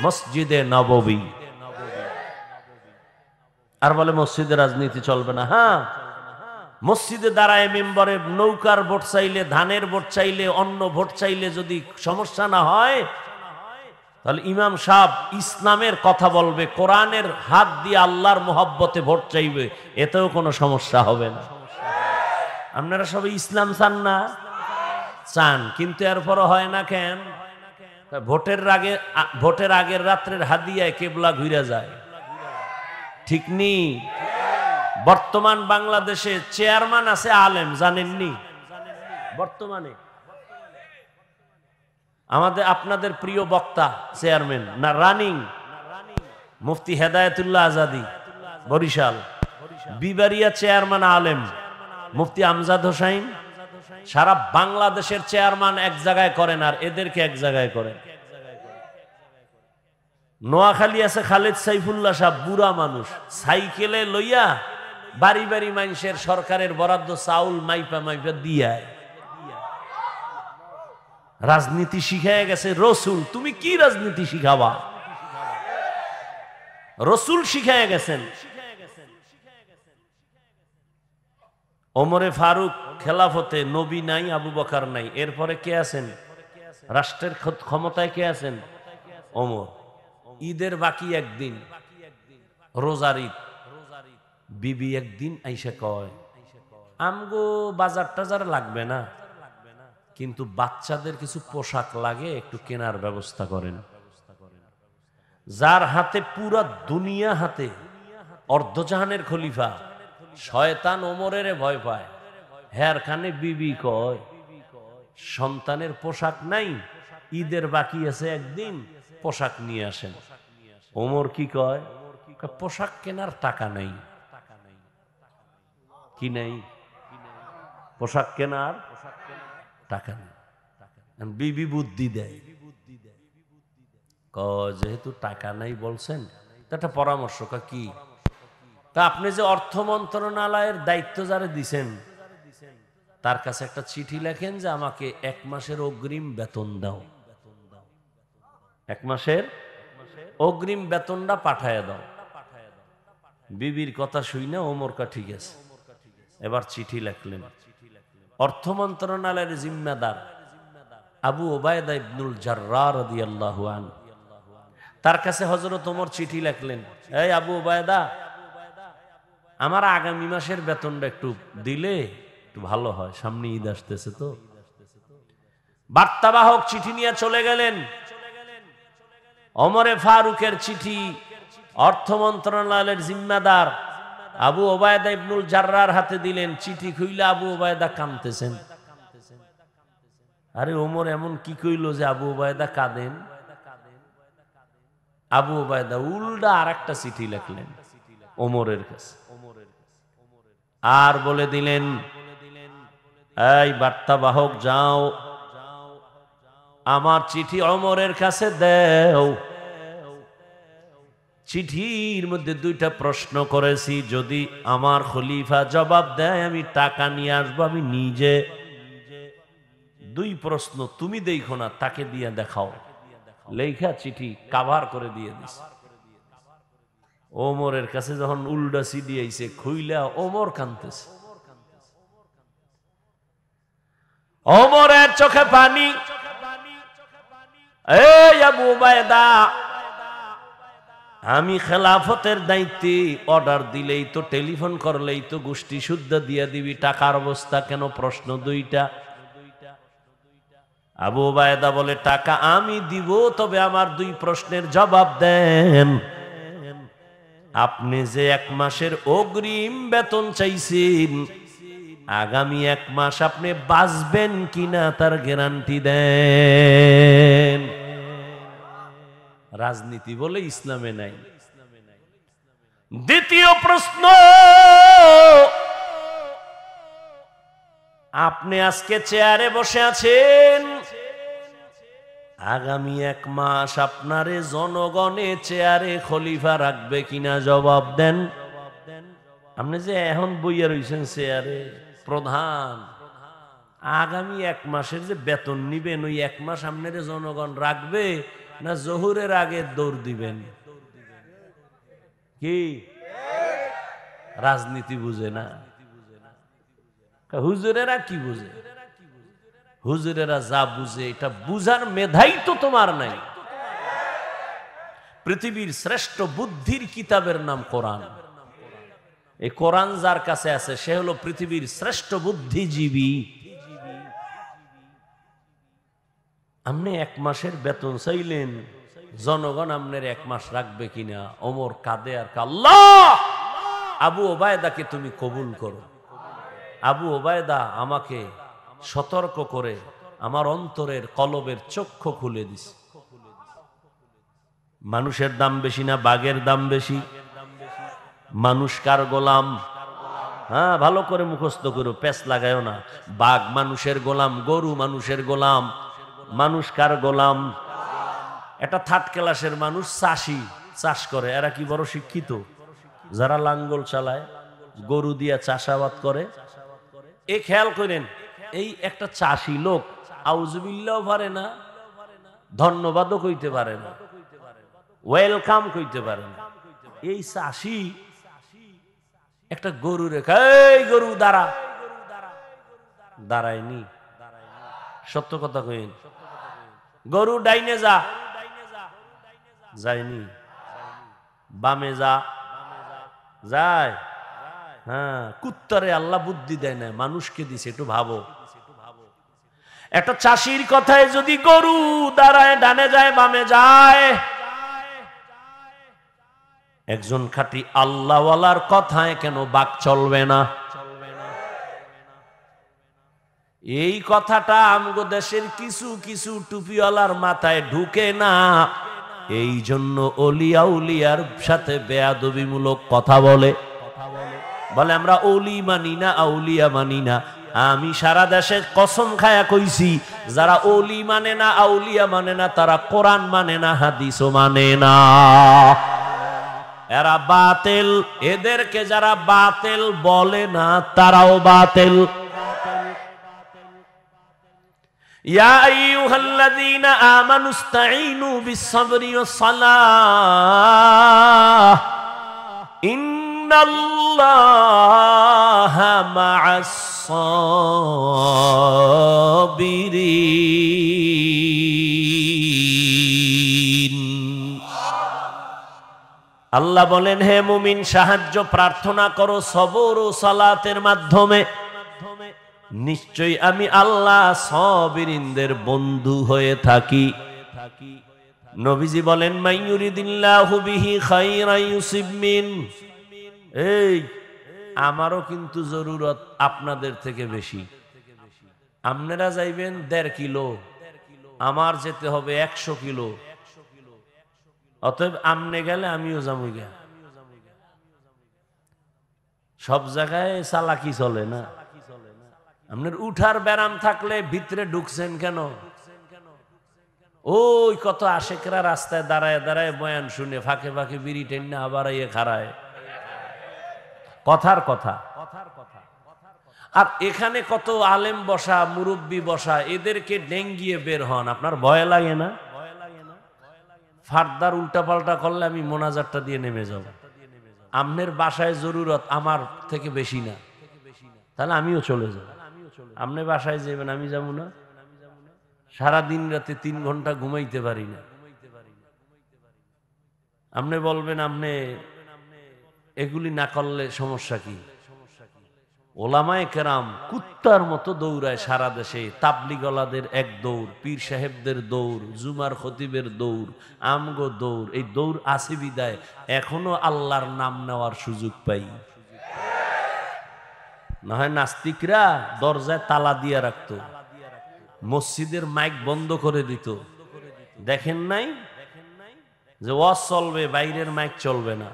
Speaker 1: মসজিদে নববী। আর বলে মসজিদে রাজনীতি চলবে না। হ্যাঁ, মসজিদে দাঁড়ায় মেম্বারে নৌকার ভোট চাইলে, ধানের ভোট চাইলে, অন্য ভোট চাইলে যদি সমস্যা না হয়, তাহলে ইমাম সাহেব ইসলামের কথা বলবে, কোরআনের হাত দিয়ে আল্লাহর মোহব্বতে ভোট চাইবে, এতেও কোনো সমস্যা হবে না। আপনারা সবাই ইসলাম চান না? চান, কিন্তু এরপরও হয় না কেন? ভোটের আগের রাত্রের হাদিয়ায় কেবলা ঘুরে যায়। ঠিক নি? বর্তমান বাংলাদেশে চেয়ারম্যান আছে আলেম, জানেননি? বর্তমানে আমাদের আপনাদের প্রিয় বক্তা চেয়ারম্যান না, রানিং মুফতি হেদায়েতুল্লাহ আজাদি বরিশাল। বিবারিয়া চেয়ারম্যান আলেম মুফতি আমজাদ হোসাইন। সারা বাংলাদেশের চেয়ারম্যান এক জায়গায় করেন, আর এদেরকে এক জায়গায় করেন। নোয়াখালী আছে খালেদ সাইফুল্লাহ সাহেব, বুড়া মানুষ, সাইকেলে লইয়া বাড়ি বাড়ি মানুষের সরকারের বরাদ্দ চাউল মাইপা মাইপা দিয়ায়। রাজনীতি শিখায় গেছে রসুল, তুমি কি রাজনীতি শিখাবা? রসুল শিখায় গেছেন। ওমরে ফারুক খেলাফতে, নবী নাই, আবু বকর নাই, এরপরে কে আছেন? রাষ্ট্রের ক্ষমতায় কে আছেন? ওমর। ঈদের বাকি একদিন, রোজার ঈদ, বিবি একদিন আইসা কয়, আমগো বাজার টাজার লাগবে না, কিন্তু বাচ্চাদের কিছু পোশাক লাগে, একটু কেনার ব্যবস্থা করেন। যার হাতে পুরা দুনিয়া হাতে, অর্ধজাহানের খলিফা, শয়তান ওমরের ভয় পায়। হ্যার খানে বিবি কয়, সন্তানের পোশাক নাই, ঈদের বাকি আছে একদিন, পোশাক নিয়ে আসেন। ওমর কি কয়? পোশাক কেনার টাকা নাই। কি নাই? পোশাক কেনার টাকা নেই। বিবি বুদ্ধি দেয়, যেহেতু টাকা নাই বলছেন, একটা পরামর্শ। কি? তা আপনি যে অর্থ মন্ত্রণালয়ের দায়িত্ব যারা দিছেন, তার কাছে একটা চিঠি লেখেন যে আমাকে 1 মাসের অগ্রিম বেতন দাও, 1 মাসের অগ্রিম বেতনটা পাঠায় দাও। বিবির কথা শুই না ওমর কা ঠিক আছে, এবার চিঠি লেখলেন। অর্থ মন্ত্রণালয়ের জিম্মেদার আবু ওবায়দা ইবনুল জাররার রাদিয়াল্লাহু আনহু, তার কাছে হযরত ওমর চিঠি লেখলেন, এই আবু ওবায়দা, আমার আগামী মাসের বেতনটা একটু দিলে একটু ভালো হয়, সামনে ঈদ আসতেছে তো। বার্তাবাহক চিঠি নিয়ে চলে গেলেন। ওমরে ফারুকের চিঠি অর্থ মন্ত্রণালয়ের জিম্মেদার আবু ওবায়দা ইবনুল জাররার হাতে দিলেন। চিঠি খুইলে আবু ওবায়দা কাঁদতেছেন। আরে ওমর এমন কি কইল যে আবু ওবায়দা কাঁদেন? আবু ওবায়দা উল্টা আরেকটা চিঠি লিখলেন ওমরের কাছে, আর বলে দিলেন, এই বার্তাবাহক যাও, আমার চিঠি ওমরের কাছে দাও। চিঠির মধ্যে 2টা প্রশ্ন করেছি, যদি আমার খলিফা জবাব দেয় আমি টাকা নিয়ে আসবো, আমি নিজে। 2 প্রশ্ন তুমি দেখো না, তাকে দিয়ে দেখাও। লেখা চিঠি কাভার করে দিয়ে দিস। ওমরের কাছে যখন উল্টা সিডি আইছে, খুইলা ওমর কাঁদতেছে। ওমরের চোখে পানি। এই আবু ওবায়দা, আমি খেলাফতের দায়িত্বে, অর্ডার দিলেই তো, টেলিফোন করলেই তো গোষ্ঠী শুদ্ধ দিয়ে দিবি, টাকার অবস্থা কেন? প্রশ্ন 2টা। আবু ওবায়দা বলে, টাকা আমি দিব, তবে আমার 2 প্রশ্নের জবাব দেন। আপনি যে 1 মাসের অগ্রিম বেতন চাইছেন, আগামী 1 মাস আপনি বাঁচবেন কিনা তার গ্যারান্টি দেন। রাজনীতি বলে ইসলামে নাই। দ্বিতীয় প্রশ্ন, আপনি আজকে চেয়ারে বসে আছেন, আগামী 1 মাস আপনারে জনগণে চেয়ারে খলিফা রাখবে কিনা? জবাব দেন। আপনি যে এখন বইয়া রইছেন চেয়ারে প্রধান, আগামী 1 মাসের যে বেতন নিবেন, ওই 1 মাস আপনারে জনগণ রাখবে না জোহরের আগে দৌড় দিবেন? কি রাজনীতি বুঝে না? হুজুরেরা কি বুঝে? হুজুরেরা যা বুঝে, এটা বুঝার মেধাই তো তোমার নাই। পৃথিবীর শ্রেষ্ঠ বুদ্ধির কিতাবের নাম কোরআন। এই কোরআন যার কাছে আছে, সে হলো পৃথিবীর শ্রেষ্ঠ বুদ্ধিজীবী। আপনি 1 মাসের বেতন চাইলেন, জনগণ আপনার 1 মাস রাখবে কিনা? ওমর কাঁদে আর আল্লাহ, আবু ওবায়দাকে তুমি কবুল করো। আবু ওবায়দা আমাকে সতর্ক করে আমার অন্তরের কলবের চক্ষু খুলে দিছে। মানুষের দাম বেশি না বাঘের দাম বেশি? মানুষ কার গোলাম? হ্যাঁ, ভালো করে মুখস্থ করো, পেছ লাগায়ও না। বাঘ মানুষের গোলাম, গরু মানুষের গোলাম। মানুষ কার গোলাম? এটা 3rd ক্লাসের মানুষ, চাষি, চাষ করে। এরা কি বড় শিক্ষিত? যারা লাঙ্গল চালায়, গরু দিয়া চাষাবাদ করে। এই খেয়াল করেন, এই একটা চাষি লোক আউযুবিল্লাহ পারে না, ধন্যবাদও কইতে পারে না, ওয়েলকাম কইতে পারে না। এই চাষি একটা গরু রেখা, এই গরু দাঁড়া, দাঁড়ায়নি। সত্য কথা কইন, গরু ডাইনে যা, যায়নি। বামে যা, যায়। হ্যাঁ, কুত্তারে আল্লাহ বুদ্ধি দেয় না, মানুষকে দিছে। একটু ভাবো, একটা চাষির কথায় যদি গরু দাঁড়ায়, ডানে যায় বামে যায়, একজন খাঁটি আল্লাহওয়ালার কথায় কেন বাক চলবে না? এই কথাটা আমগো দেশের কিছু কিছু টুপিওয়ালার মাথায় ঢুকে না। এই জন্য ওলিয়া উলিয়ার সাথে বেয়াদবিমূলক কথা বলে, বলে আমরা ওলি মানি না, আউলিয়া মানি না। আমি সারা দেশে কসম খায়া কইছি, যারা ওলি মানে না, আউলিয়া মানে না, তারা কোরআন মানে না, হাদিসও মানে না। এরা বাতিল। এদেরকে যারা বাতিল বলে না, তারাও বাতিল। ইয়া আইয়ুহাল্লাযীনা আমানুস্তাঈনু বিস-সাবরি ওয়াস-সালাহ ইন্নাল্লাহা মা'আস-সাবিরিন। আল্লাহ বলেন, হে মুমিন, সাহায্য প্রার্থনা করো সবর ও সালাতের মাধ্যমে। নিশ্চয়ই আমি আল্লাহ সাবিরিনদের বন্ধু হয়ে থাকি। নবীজি বলেন, মাইয়ুরিদিল্লাহু বিহি খায়রান ইউসিব মিন। এই আমারও কিন্তু জরুরত আপনাদের থেকে বেশি। আপনারা যাইবেন 1.5 কিলো, আমার যেতে হবে 100 কিলো। অতএব আমনে গেলে আমিও যাবো। সব জায়গায় চালাকি চলে না। আপনার উঠার ব্যারাম থাকলে ভিতরে ঢুকছেন কেন? ওই কত আশেকরা রাস্তায় দাঁড়ায় দাঁড়ায় বয়ান শুনে ফাঁকে ফাঁকে বিড়ি টেনে আবার ইয়ে খাড়ায়, কথার কথা। আর এখানে কত আলেম বসা, মুরব্বী বসা, এদেরকে ডেঙ্গিয়ে বের হন। আপনার ভয় লাগে না? ফারদার উল্টা পাল্টা করলে আমি মোনাজাতটা দিয়ে নেমে যাব। আমনের বাসায় জরুরত আমার থেকে বেশি না, তাহলে আমিও চলে যাব। আপনি বাসায় যাবেন, আমি যাব না? সারা দিন রাতে 3 ঘন্টা ঘুমাইতে পারি না। আপনি বলবেন আপনি এগুলি না করলে সমস্যা কি? ওলামায়ে কেরাম কুত্তার মতো দৌড়ায় সারা দেশে। তাবলিগওয়ালাদের এক দৌড়, পীর সাহেবদের দৌড়, জুমার খতিবের দৌড়, আমগো দৌড়। এই দৌড় আছে বিদায় এখনো আল্লাহর নাম নেওয়ার সুযোগ পাই। না হয় নাস্তিকরা দরজায় তালা দিয়ে রাখতো, মসজিদের মাইক বন্ধ করে দিত। দেখেন নাই যে ওয়াজ চলবে, বাইরের মাইক চলবে না।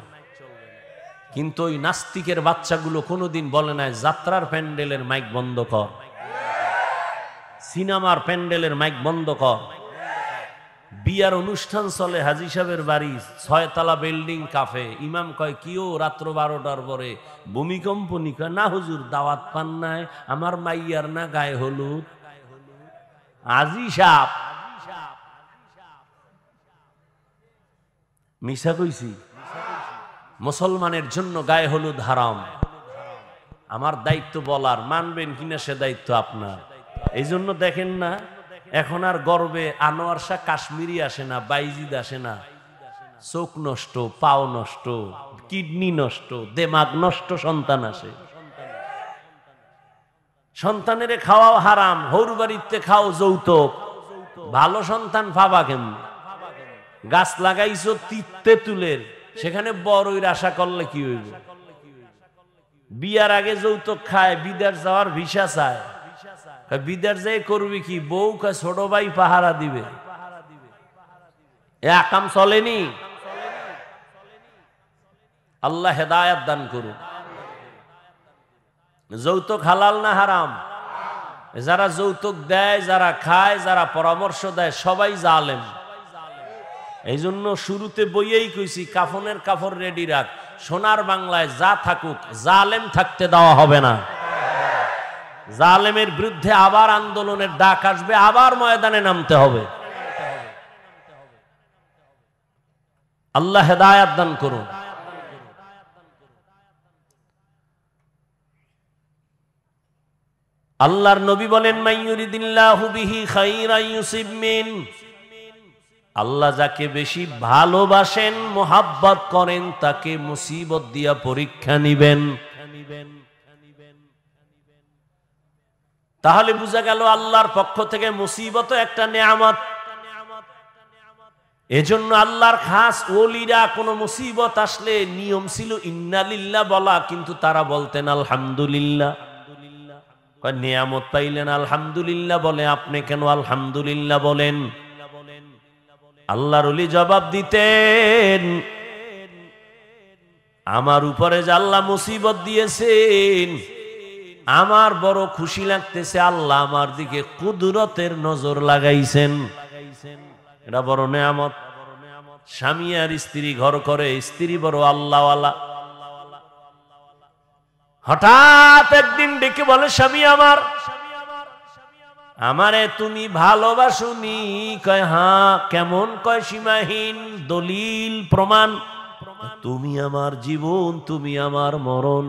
Speaker 1: কিন্তু ওই নাস্তিকের বাচ্চাগুলো কোনোদিন বলে নাই যাত্রার প্যান্ডেলের মাইক বন্ধ কর, সিনেমার প্যান্ডেলের মাইক বন্ধ কর। বিয়ার অনুষ্ঠান চলে, হাজী সাহেবের বাড়ি, 6 তলা বিল্ডিং, কাফে। ইমাম কয় কিও রাত্র 12টার পরে ভূমিকম্প নিকা? না হুজুর, দাওয়াত পান নাই, আমার মাইয়ার না গায়ে হলুদ। হাজী সাহেব মিশা কইছি? মুসলমানের জন্য গায়ে হলুদ হারাম। আমার দায়িত্ব বলার, মানবেন কিনা সে দায়িত্ব আপনার। এই জন্য দেখেন না এখন আর গর্বে আনোয়ার শাহ কাশ্মীরি আসে না, বাইজিদ আসে না। চোখ নষ্ট, পাও নষ্ট, কিডনি নষ্ট, দেমাগ নষ্ট সন্তান আসে। সন্তানের খাওয়াও হারাম, হৌর বাড়িতে খাও যৌতুক। ভালো সন্তান পাবা কেমন? গাছ লাগাইছো তেঁতুলের, সেখানে বড়ইর আশা করলে কি হইব? বিয়ার আগে যৌতুক খায়, বিদেশ যাওয়ার ভিসা চায়। বিদেশ যাই করবি কি? বউ কয় ছোট ভাই পাহারা দিবে। এ আকাম চলেনি। আল্লাহ হেদায়েত দান করুন। যৌতুক হালাল না হারাম? যারা যৌতুক দেয়, যারা খায়, যারা পরামর্শ দেয়, সবাই জালেম। এই জন্য শুরুতে বইয়েই কইছি, কাফনের কাপড় রেডি রাখ। সোনার বাংলায় যা থাকুক, জালেম থাকতে দেওয়া হবে না। জালেমের বিরুদ্ধে আবার আন্দোলনের ডাক আসবে, আবার ময়দানে নামতে হবে। আল্লাহ হেদায়েত দান করুন। আল্লাহর নবী বলেন, মাইয়ুরিদিল্লাহু বিহি খাইরান ইউসিব মিন, আল্লাহ যাকে বেশি ভালোবাসেন, মোহাব্বত করেন, তাকে মুসিবত দিয়া পরীক্ষা নিবেন। তাহলে বোঝা গেল আল্লাহর পক্ষ থেকে মুসিবত একটা নেয়ামত। এজন্য আল্লাহর খাস ওলিরা কোন মুসিবত আসলে নিয়ম ছিল ইন্না লিল্লাহ বলা, কিন্তু তারা বলতেন আলহামদুলিল্লাহ। নেয়ামত পাইলেন আলহামদুলিল্লাহ বলে, আপনি কেন আলহামদুলিল্লাহ বলেন? আল্লাহর ওলি জবাব দিতেন, আমার উপরে যে আল্লাহ মুসিবত দিয়েছেন, আমার বড় খুশি লাগতেছে, আল্লাহ আমার দিকে কুদরতের নজর লাগাইছেন। এটা বড় নেয়ামত। স্বামী আর স্ত্রী ঘর করে, স্ত্রী বড় আল্লাহওয়ালা। হঠাৎ একদিন ডেকে বলে, স্বামী আমার, আমারে তুমি ভালোবাসুনি? কয় হ্যাঁ। কেমন? কয় সীমাহীন, দলিল প্রমাণ। তুমি আমার জীবন, তুমি আমার মরণ,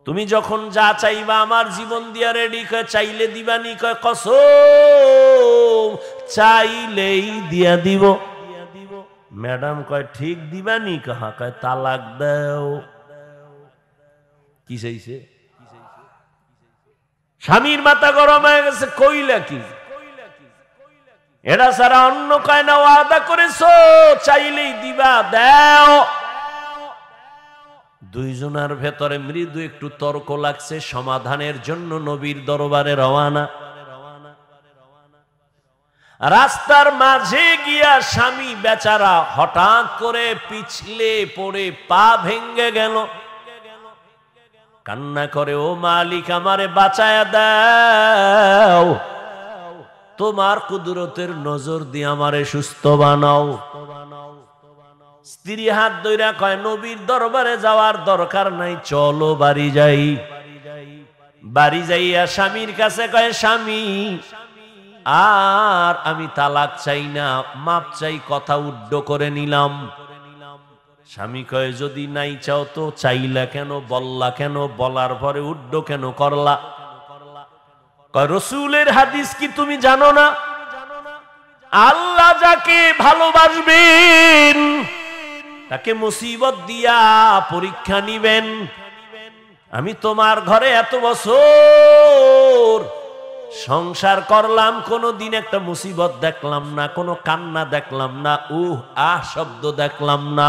Speaker 1: তুমি যখন যা চাইবা আমার জীবন দিয়া রেডি। কয় চাইলে দিবানি? কয় কসম, চাইলেই দিয়া দিব। ম্যাডাম কয় ঠিক দিবানি? কাহা? কয় তালাক দাও। কি চাইছে? স্বামীর মাথা গরম হয়ে গেছে, কইলা কি? এটা সারা অন্য কয় না, ওয়াদা করেছো চাইলেই দিবা, দাও। দুইজনের ভেতরে মৃদু একটু তর্ক লাগছে, সমাধানের জন্য নবীর দরবারে রওয়ানা। রাস্তার মাঝে গিয়া স্বামী বেচারা হঠাৎ করে পিছলে পড়ে পা ভেঙ্গে গেল। কান্না করে, ও মালিক, আমারে বাঁচায়া দাও, তোমার কুদরতের নজর দিয়ে আমারে সুস্থ বানাও। স্ত্রী হাত ধইরা কয়, নবীর দরবারে যাওয়ার দরকার নাই, চলো বাড়ি যাই। বাড়ি যাইয়া স্বামীর কাছে কয়, স্বামী, আর আমি তালাক চাই না, মাপ চাই, কথা উড্ড করে নিলাম। স্বামী কয়, যদি নাই চাও তো চাইলা কেন, বললা কেন, বলার পরে উড্ড কেন করলা? কয়, রসূলের হাদিস কি তুমি জানো না? আল্লাহ যাকে ভালোবাসবেন তাকে মুসিবত দিয়া পরীক্ষা নিবেন। আমি তোমার ঘরে এত বছর সংসার করলাম, কোনদিন একটা মুসিবত দেখলাম না, কোনো কান্না দেখলাম না, আহ শব্দ দেখলাম না।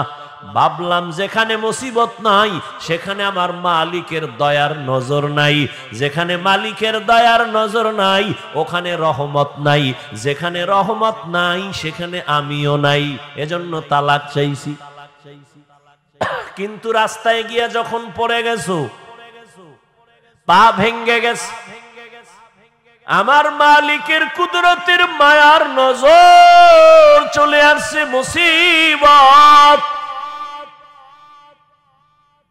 Speaker 1: ভাবলাম যেখানে মুসিবত নাই সেখানে আমার মালিকের দয়ার নজর নাই, যেখানে মালিকের দয়ার নজর নাই ওখানে রহমত নাই, যেখানে রহমত নাই সেখানে আমিও নাই, এজন্য তালাক চাইছি। কিন্তু রাস্তায় গিয়া যখন পড়ে গেছো, পা ভেঙ্গে গেছে, আমার মালিকের কুদরতের মায়ার নজর চলে আসছে, মুসিবত।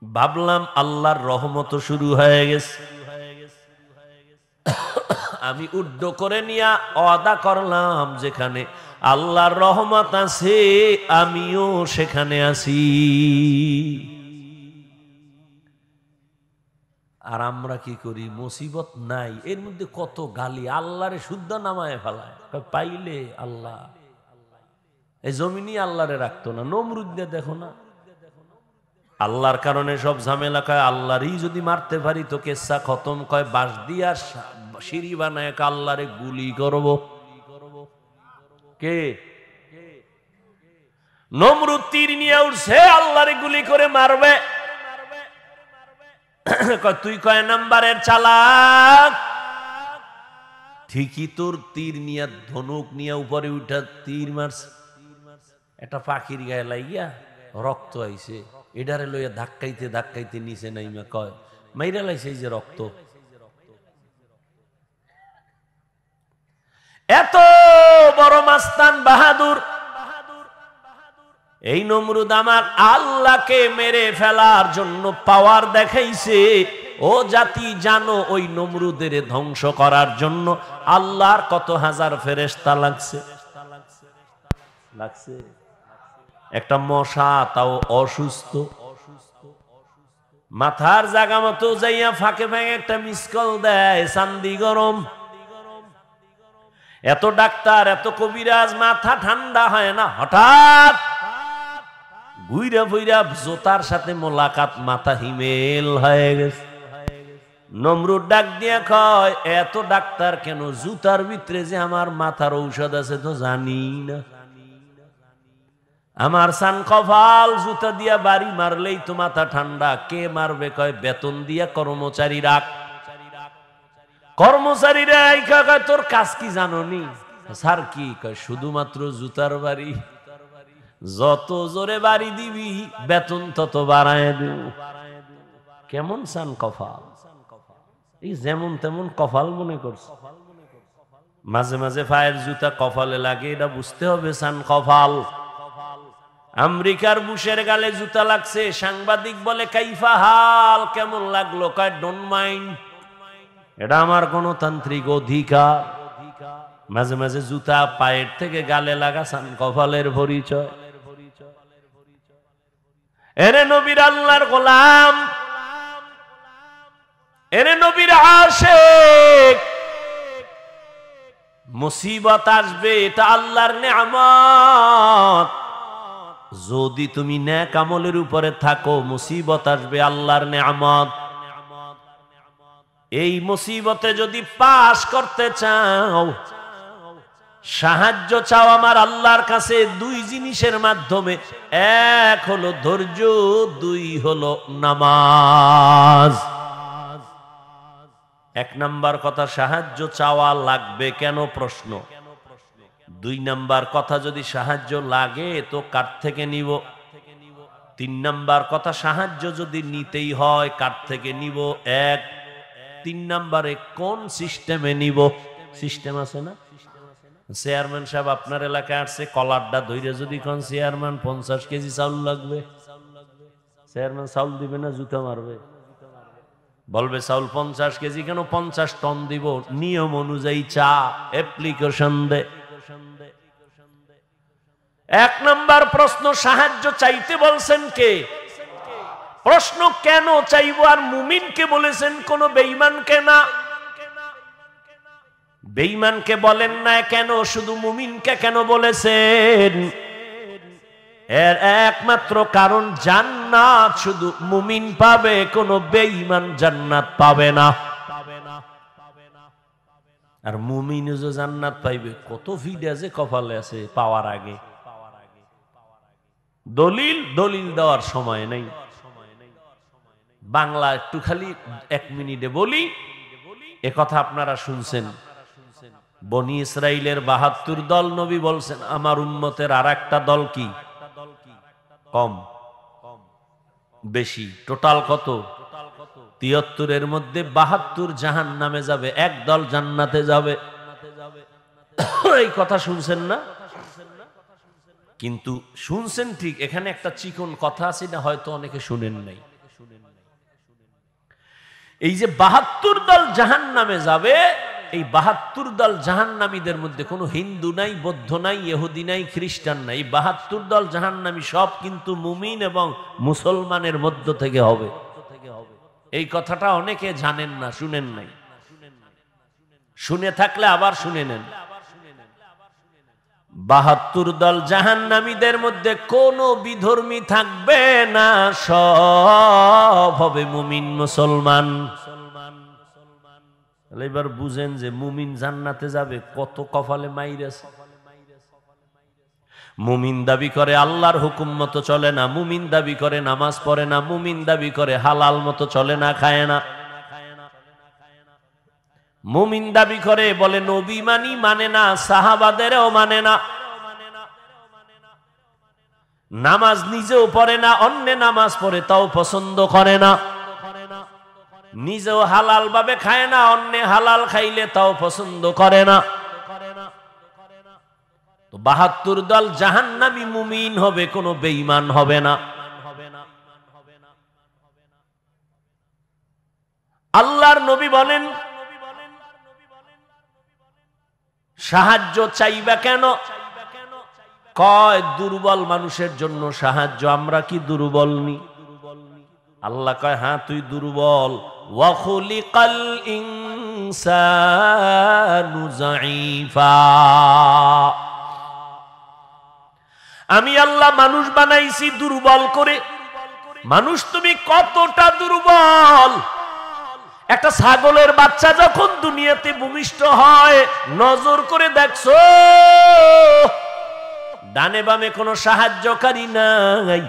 Speaker 1: ভাবলাম আল্লাহর রহমত শুরু হয়ে গেছে। আমি উড্ড করে নিয়া ওয়াদা করলাম, যেখানে আল্লাহর রহমত আছে আমিও সেখানে আছি। আর আমরা কি করি? মুসিবত নাই, এর মধ্যে কত গালি, আল্লাহরে শুদ্ধ নামায় ফেলায়। পাইলে আল্লাহ, এই জমিনই আল্লাহরে রাখতো না। নমরুদকে দেখো না, আল্লাহর কারণে সব ঝামেলা। কয় আল্লাহরই যদি মারতে পারি তো কেসা খতম। কয় বাঁশ দিয়া সিঁড়ি বানায় আল্লাহরে গুলি করব। কে? নমরুদ তীর নিয়ে উঠছে, আল্লাহরে গুলি করে মারবে। তুই কয় নাম্বারের চালাক? ঠিকই তোর তীর নিয়ে, ধনুক নিয়ে উপরে উঠা তীর মারছে, একটা পাখির গায়ে লাগিয়া রক্ত আইছে, এটারে লইয়া ধাক্কাইতে ধাক্কাইতে নিচে নাইমা কয় মাইরা লাইছে এই যে রক্ত। এত বড় মাস্তান বাহাদুর এই নমরুদ আমার আল্লাহকে মেরে ফেলার জন্য পাওয়ার দেখাইছে। ও জাতি জানো ওই নমরুদের ধ্বংস করার জন্য আল্লাহর কত হাজার ফেরেশতা লাগছে। একটা মশা তাও অসুস্থ, মাথার জায়গা মতো যাইয়া ফাঁকে ফাঁকে একটা মিসকল দেয়, চান্দি গরম। এত ডাক্তার এত কবিরাজ, মাথা ঠান্ডা হয় না, হঠাৎ ঘুইরা ফুইরা জোতার সাথে মোলাকাত, মাথা হিমেল হয়ে গেছে। নমরুদ ডাক দিয়া কয়, এত ডাক্তার কেন? জুতার ভিতরে যে আমার মাথার ঔষধ আছে তো জানি না। আমার সান কপাল, জুতা দিয়া বাড়ি মারলেই তো মাথা ঠান্ডা। কে মারবে? কয় বেতন দিয়া কর্মচারী রাখ। কর্মচারীরা কয় তোর কাজ কি জানোনি? স্যার কি? কয় শুধুমাত্র জুতার বাড়ি, যত জোরে বাড়ি দিবি বেতন তত বাড়ায় দেব। কেমন সান কপাল, এই যেমন তেমন কপাল মনে করছে। মাঝে মাঝে পায়ের জুতা কপালে লাগে, এটা বুঝতে হবে সান কপাল। আমেরিকার বুশের গালে জুতা লাগছে, সাংবাদিক বলে কাইফা হাল, কেমন লাগলো? কয় ডোন্ট মাইন্ড, এটা আমার গণতান্ত্রিক অধিকার। মাঝে মাঝে জুতা পায়ের থেকে গালে লাগা সান কপালের পরিচয়। এরে নবীর আল্লাহর গোলাম, এরে নবীর আশিক, মুসিবত আসবে, এটা আল্লাহর নেয়ামত। যদি তুমি নেক আমলের উপরে থাকো, মুসিবত আসবে, আল্লাহর নেয়ামত। এই মুসিবতে যদি পাস করতে চাও, সাহায্য চাও আমার আল্লাহর কাছে দুই জিনিসের মাধ্যমে। এক হলো ধৈর্য, দুই হলো নামাজ। এক নাম্বার কথা, সাহায্য চাওয়া লাগবে কেন প্রশ্ন। দুই নাম্বার কথা, যদি সাহায্য লাগে তো কার থেকে নিব। তিন নাম্বার কথা, সাহায্য যদি নিতেই হয় কার থেকে নিব। এক, তিন নাম্বারে কোন সিস্টেমে নিব। সিস্টেম আছে না? চেয়ারম্যান সাহেব আপনার এলাকায় আসছে, কলারটা ধইরে যদি কোন চেয়ারম্যান 50 কেজি চাউল লাগবে, চেয়ারম্যান চাউল দিবে না জুতা মারবে? বলবে চাউল 50 কেজি কেন, 50 টন দিব। নিয়ম অনুযায়ী চা, অ্যাপ্লিকেশন দে। এক নাম্বার প্রশ্ন, সাহায্য চাইতে বলছেন কে? প্রশ্ন কেন চাইবো? আর মুমিনকে বলেছেন, কোন বেঈমানকে না। বেঈমানকে বলেন না কেন, শুধু মুমিনকে কেন বলেছেন? এর একমাত্র কারণ, জান্নাত শুধু মুমিন পাবে, কোন বেঈমান জান্নাত পাবে না। আর মুমিন যে জান্নাত পাইবে, কত ভিড় যে কপালে আছে পাওয়ার আগে। দলিল দলিল দেওয়ার সময় নেই, বাংলা একটু খালি 1 মিনিটে বলি। এ কথা আপনারা শুনছেন, বনি ইসরাইলের 72 দল, নবী বলছেন আমার উম্মতের আর একটা দল কি কম বেশি, টোটাল কত? 73। এর মধ্যে 72 জাহান্নামে যাবে, এক দল জান্নাতে যাবে। এই কথা শুনছেন না? কিন্তু শুনছেন ঠিক, এখানে একটা চিকন কথা আছে না, হয়তো অনেকে শুনেন নাই। এই যে 72 দল জাহান্নামে যাবে, এই 72 দল জাহান্নামীদের মধ্যে কোনো হিন্দু নাই, বৌদ্ধ নাই, ইহুদি নাই, খ্রিস্টান নাই। 72 দল জাহান্নামী সব কিন্তু মুমিন এবং মুসলমানের মধ্য থেকে হবে। এই কথাটা অনেকে জানেন না, শুনেন নাই। শুনে থাকলে আবার শুনে নেন। 72 দল জাহান্নামীদের মধ্যে কোনো বিধর্মী থাকবে না, সব হবে মুমিন মুসলমান। এবার বুঝেন যে মুমিন জান্নাতে যাবে, কত কপালে মাইর আছে। মুমিন দাবি করে আল্লাহর হুকুম মতো চলে না, মুমিন দাবি করে নামাজ পড়ে না, মুমিন দাবি করে হালাল মতো চলে না, খায় না। মুমিন দাবি করে বলে নবী মানি, মানে না, সাহাবাদেরও মানে না। নামাজ নিজেও পড়ে না, অন্য নামাজ পড়ে তাও পছন্দ করে না। নিজেও হালাল ভাবে খায় না, অন্য হালাল খাইলে তাও পছন্দ করে না। তো 72 দল জাহান্নামী মুমিন হবে, কোনো বেঈমান হবে না। আল্লাহর নবী বলেন, সাহায্য চাইবা কেন? কয় দুর্বল মানুষের জন্য সাহায্য। আমরা কি দুর্বল নি? আল্লাহ কয় হ্যাঁ তুই দুর্বল। ওয়া খুলিকাল ইনসানু যায়ীফা, আমি আল্লাহ মানুষ বানাইছি দুর্বল করে। মানুষ তুমি কতটা দুর্বল! একটা ছাগলের বাচ্চা যখন দুনিয়াতে ভূমিষ্ঠ হয়, নজর করে দেখছো ডানে বামে কোনো সাহায্যকারী নাই।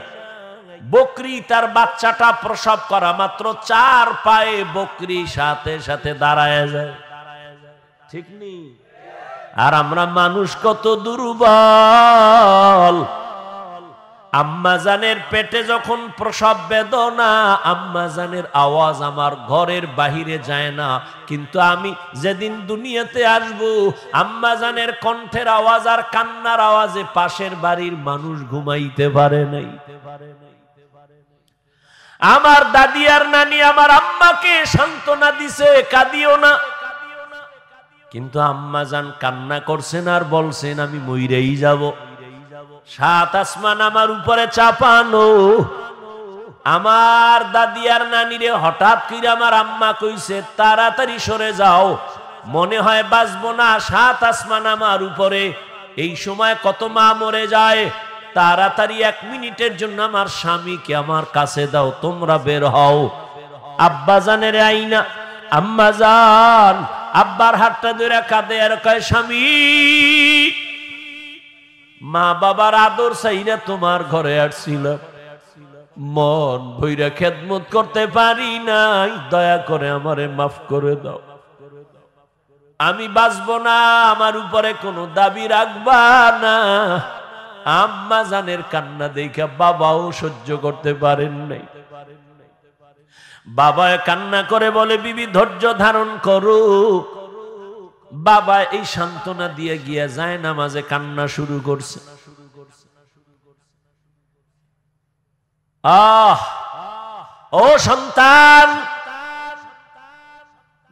Speaker 1: বকরি তার বাচ্চাটা প্রসব করা মাত্র 4 পায়ে বকরি সাথে সাথে দাঁড়ায় যায়, ঠিক নেই? আর আমরা মানুষ কত দুর্বল! আম্মাজানের পেটে যখন প্রসব বেদনা, আম্মাজানের আওয়াজ আমার ঘরের বাহিরে যায় না, কিন্তু আমি যেদিন দুনিয়াতে আসব, আম্মাজানের কণ্ঠের আওয়াজ আর কান্নার আওয়াজে পাশের বাড়ির মানুষ ঘুমাইতে পারে নাই। আমার দাদি আর নানি আমার আম্মাকে সান্ত্বনা দিছে, কাঁদিও না, কিন্তু আম্মাজান কান্না করছেন আর বলছেন আমি মইরেই যাব। 7 আসমান আমার উপরে চাপানো। আমার দাদি আর নানিরে হঠাৎ করে আমার আম্মা কইছে তাড়াতাড়ি সরে যাও, মনে হয় বাঁচবো না, 7 আসমান আমার উপরে। এই সময় কত মা মরে যায়। তাড়াতাড়ি 1 মিনিটের জন্য আমার স্বামীকে আমার কাছে দাও, তোমরা বের হও। আব্বাজানের আইনা, আম্মাজান আব্বার হাতটা ধরে কাঁদে আর কয় স্বামী, মা বাবার আদর চাইরা তোমার ঘরে আসছিলাম, মন ভইরা খেদমত করতে পারি নাই, দয়া করে আমারে মাফ করে দাও। আমি বাঁচবো না, আমার উপরে কোনো দাবি রাখবা না। আম্মা জানের কান্না দেখা বাবাও সহ্য করতে পারেন নাই। বাবা কান্না করে বলে বিবি ধৈর্য ধারণ করো। বাবা এই সান্ত্বনা দিয়ে গিয়া যায় নামাজে কান্না শুরু করছে। ও সন্তান,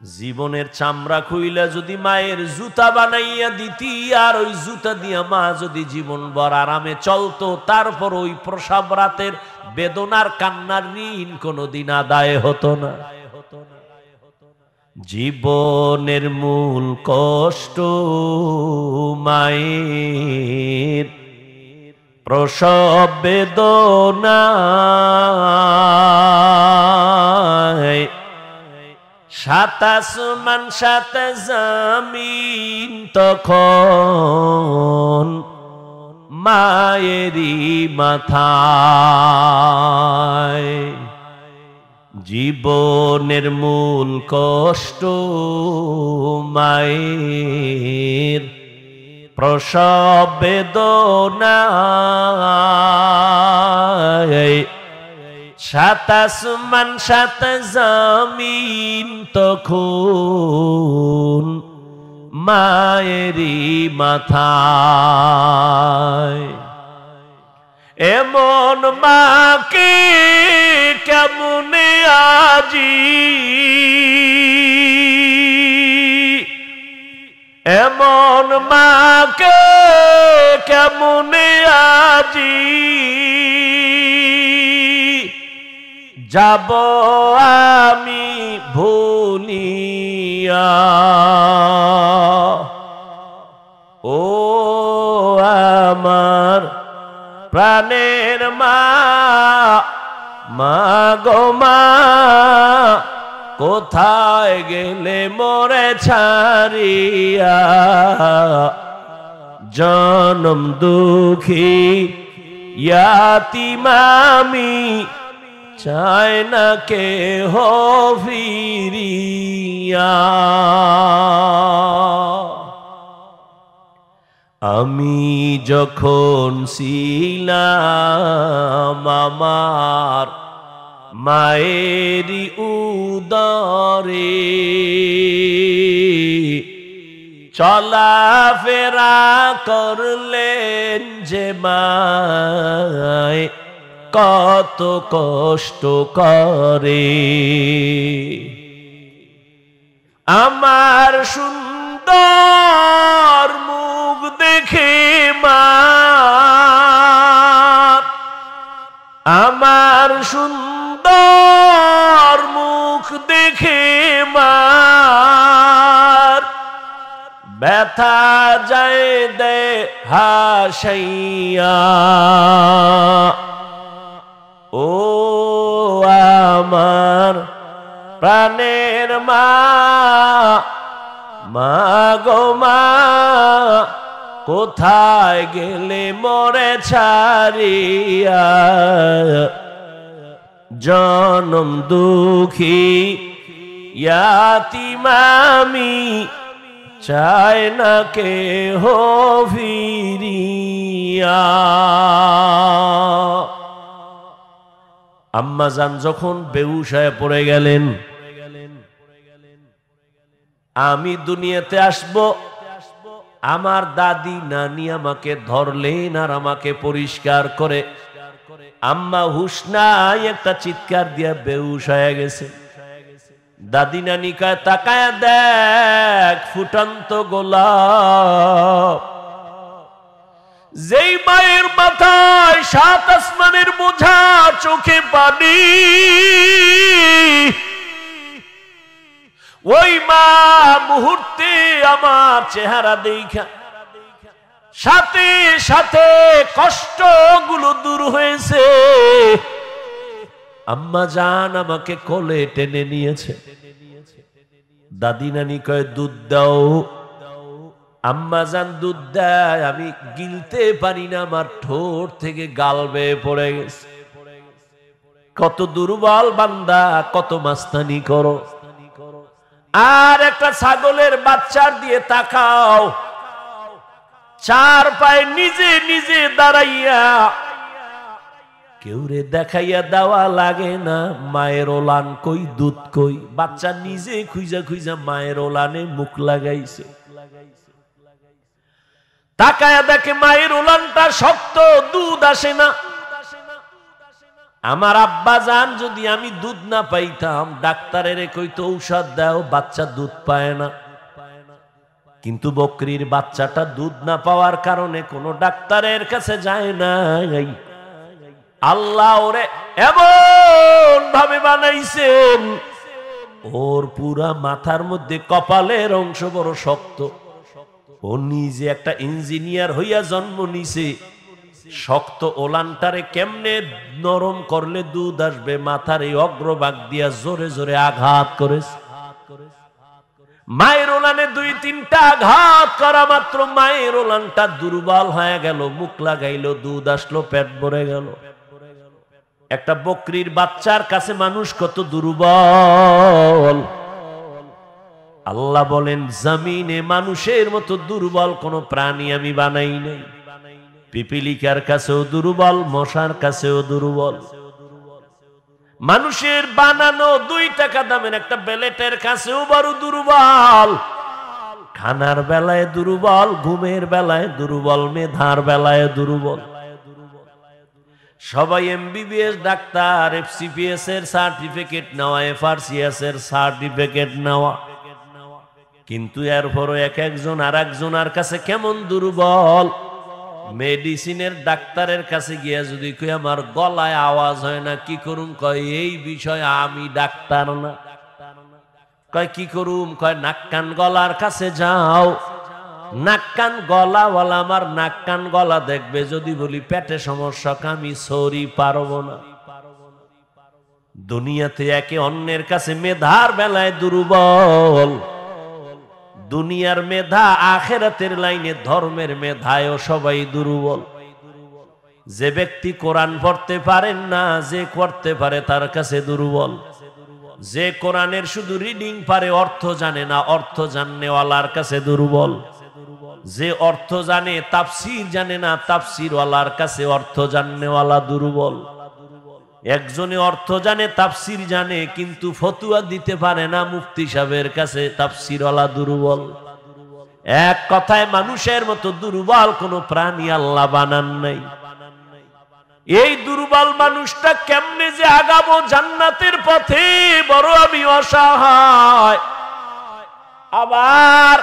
Speaker 1: জীবনের চামড়া খুইলা যদি মায়ের জুতা বানাইয়া দিতি, আর ওই জুতা দিয়া মা যদি জীবন ভর আরামে চলতো, তারপর ওই প্রসব রাতের বেদনার কান্নার ঋণ কোনদিন আদায় হতো না। জীবনের মূল কষ্ট মায়ের প্রসব বেদনা, 7 আসমান 7 জমিন তখন মায়েরই মাথায়। জীবনের মূল কষ্ট মায়ের প্রসব বেদনা, 7 আসমান 7 জমিন তখন মায়েরই মাথায়। এমন মাকে কেমনে আজি, এমন মাকে কেমনে আজি যাব আমি ভুলিয়া। ও আমার প্রাণের মা, মা গো মা, কোথায় গেলে মোরে ছাড়িয়া, জনম দুঃখী ইয়াতীম আমি, চাই না কেহ ফিরিয়া। আমি যখন ছিলাম আমার মায়েরই উদরে, চলাফেরা করলেন যে মায় কত কষ্ট করে। আমার সুন্দর মুখ দেখে মা, আমার সুন্দর মুখ দেখে মার ব্যথা যায় দে হাসাইয়া। ও আমার প্রাণের মা, মা গো মা, কোথায় গেলে মোরে ছাড়িয়া। জনম দুঃখী ইয়াতীম আমি, চায় না কেহ ফিরিয়া। আম্মাজান যখন বেহুশ হয়ে পড়ে গেলেন, আমি দুনিয়াতে আসব, আমার দাদি নানি আমাকে ধরলেন আর আমাকে পরিষ্কার করে। আম্মা হুশ নাই, একটা চিৎকার দিয়া বেহুশ হয়ে গেছে। দাদি নানি কয় তাকায় দেখ ফুটন্ত গোলাপ। যেই মায়ের মাথায় সাত আসমানের বোঝা, চোখে পানি, ওই মা মুহূর্তে আমার চেহারা দেখা সাথে সাথে কষ্টগুলো দূর হয়েছে। আম্মা জান আমাকে কোলে টেনে নিয়েছে। দাদি নানি কয় দুধ দাও। আম্মা জান দুধ দেয়, আমি গিলতে পারি না, আমার ঠোঁট থেকে গাল বেয়ে পড়ে গেছে। কত দুর্বল বান্দা, কত মাস্তানি করো। আর একটা ছাগলের বাচ্চার দিয়ে তাকাও, চার পায়ে নিজে নিজে দাঁড়াইয়া, কেউ রে দেখাইয়া দেওয়া লাগে না মায়ের ওলান কই, দুধ কই। বাচ্চা নিজে খুঁজা খুঁজা মায়ের ওলানে মুখ লাগাইছে। তাকায়া দেখে মায়ের ওলানটা শক্ত, দুধ আসে না। আমার আব্বা জান যদি আমি দুধ না পাইতাম, ডাক্তারের কইতো ঔষধ দাও, বাচ্চা দুধ পায় না। কিন্তু বকরির বাচ্চাটা দুধ না পাওয়ার কারণে কোনো ডাক্তারের কাছে যায় নাই। আল্লাহ ওরে এমন ভাবে বানাইছেন, ওর পুরা মাথার মধ্যে কপালের অংশ বড় শক্ত। ও নিজে একটা ইঞ্জিনিয়ার হইয়া জন্ম নিছে। শক্ত ওলানটারে কেমনে নরম করলে দুধ আসবে, মাথার এই অগ্রভাগ দিয়া জোরে জোরে আঘাত করেছে। মায়ের ওলানে দুই তিনটা আঘাত করা মাত্র মায়ের ওলানটা দুর্বল হয়ে গেল, মুখ লাগাইল, দুধ আসলো, পেট ভরে গেল। একটা বকরির বাচ্চার কাছে মানুষ কত দুর্বল। আল্লাহ বলেন জমিনে মানুষের মতো দুর্বল কোন প্রাণী আমি বানাই নাই। পিপিলিকার কাছেও দুর্বল, মশার কাছেও দুর্বল। মানুষের বানানো 2 টাকা দামের একটা বেলেটের কাছেও বড় দুর্বল। খানার বেলায় দুর্বল, ঘুমের বেলায় দুর্বল, মেধার বেলায় দুর্বল। সবাই এমবিবিএস ডাক্তার, এফসিপিএস এর সার্টিফিকেট নেওয়া, এফআরসিএস এর সার্টিফিকেট নেওয়া, কিন্তু এরপরও এক একজন আর একজনের কাছে কেমন দুর্বল। মেডিসিনের ডাক্তারের কাছে গিয়া যদি কই আমার গলায় আওয়াজ হয় না, কি করুম? কয় এই বিষয় আমি ডাক্তার না। কয় কি করুম? কয় নাক কান গলার কাছে যাও। নাক কান গলাওয়ালা আমার নাক কান গলা দেখবে, যদি বলি পেটে সমস্যা, আমি সরি পারবো না। দুনিয়াতে একে অন্যের কাছে মেধার বেলায় দুর্বল। দুনিয়ার মেধা, আখিরাতের লাইনে ধর্মের মেধায়ও সবাই দুর্বল। যে ব্যক্তি কোরআন পড়তে পারেন না, যে করতে পারে তার কাছে দুর্বল। যে কোরআনের শুধু রিডিং পারে, অর্থ জানে না, অর্থ জাননেওয়ালার কাছে দুর্বল। যে অর্থ জানে, তাফসীর জানে না, তাফসীরওয়ালার কাছে অর্থ জাননেওয়ালা দুর্বল। একজনে অর্থ জানে, তাফসীর জানে, কিন্তু ফতুয়া দিতে পারে না, মুফতি সাহেবের কাছে তাফসীরওয়ালা দুর্বল। এক কথায় মানুষের মতো দুর্বল কোন প্রাণী আল্লাহ বানান নাই। এই দুর্বল মানুষটা কেমনে যে আগাবো জান্নাতের পথে, বড় আমি অসহায়। আবার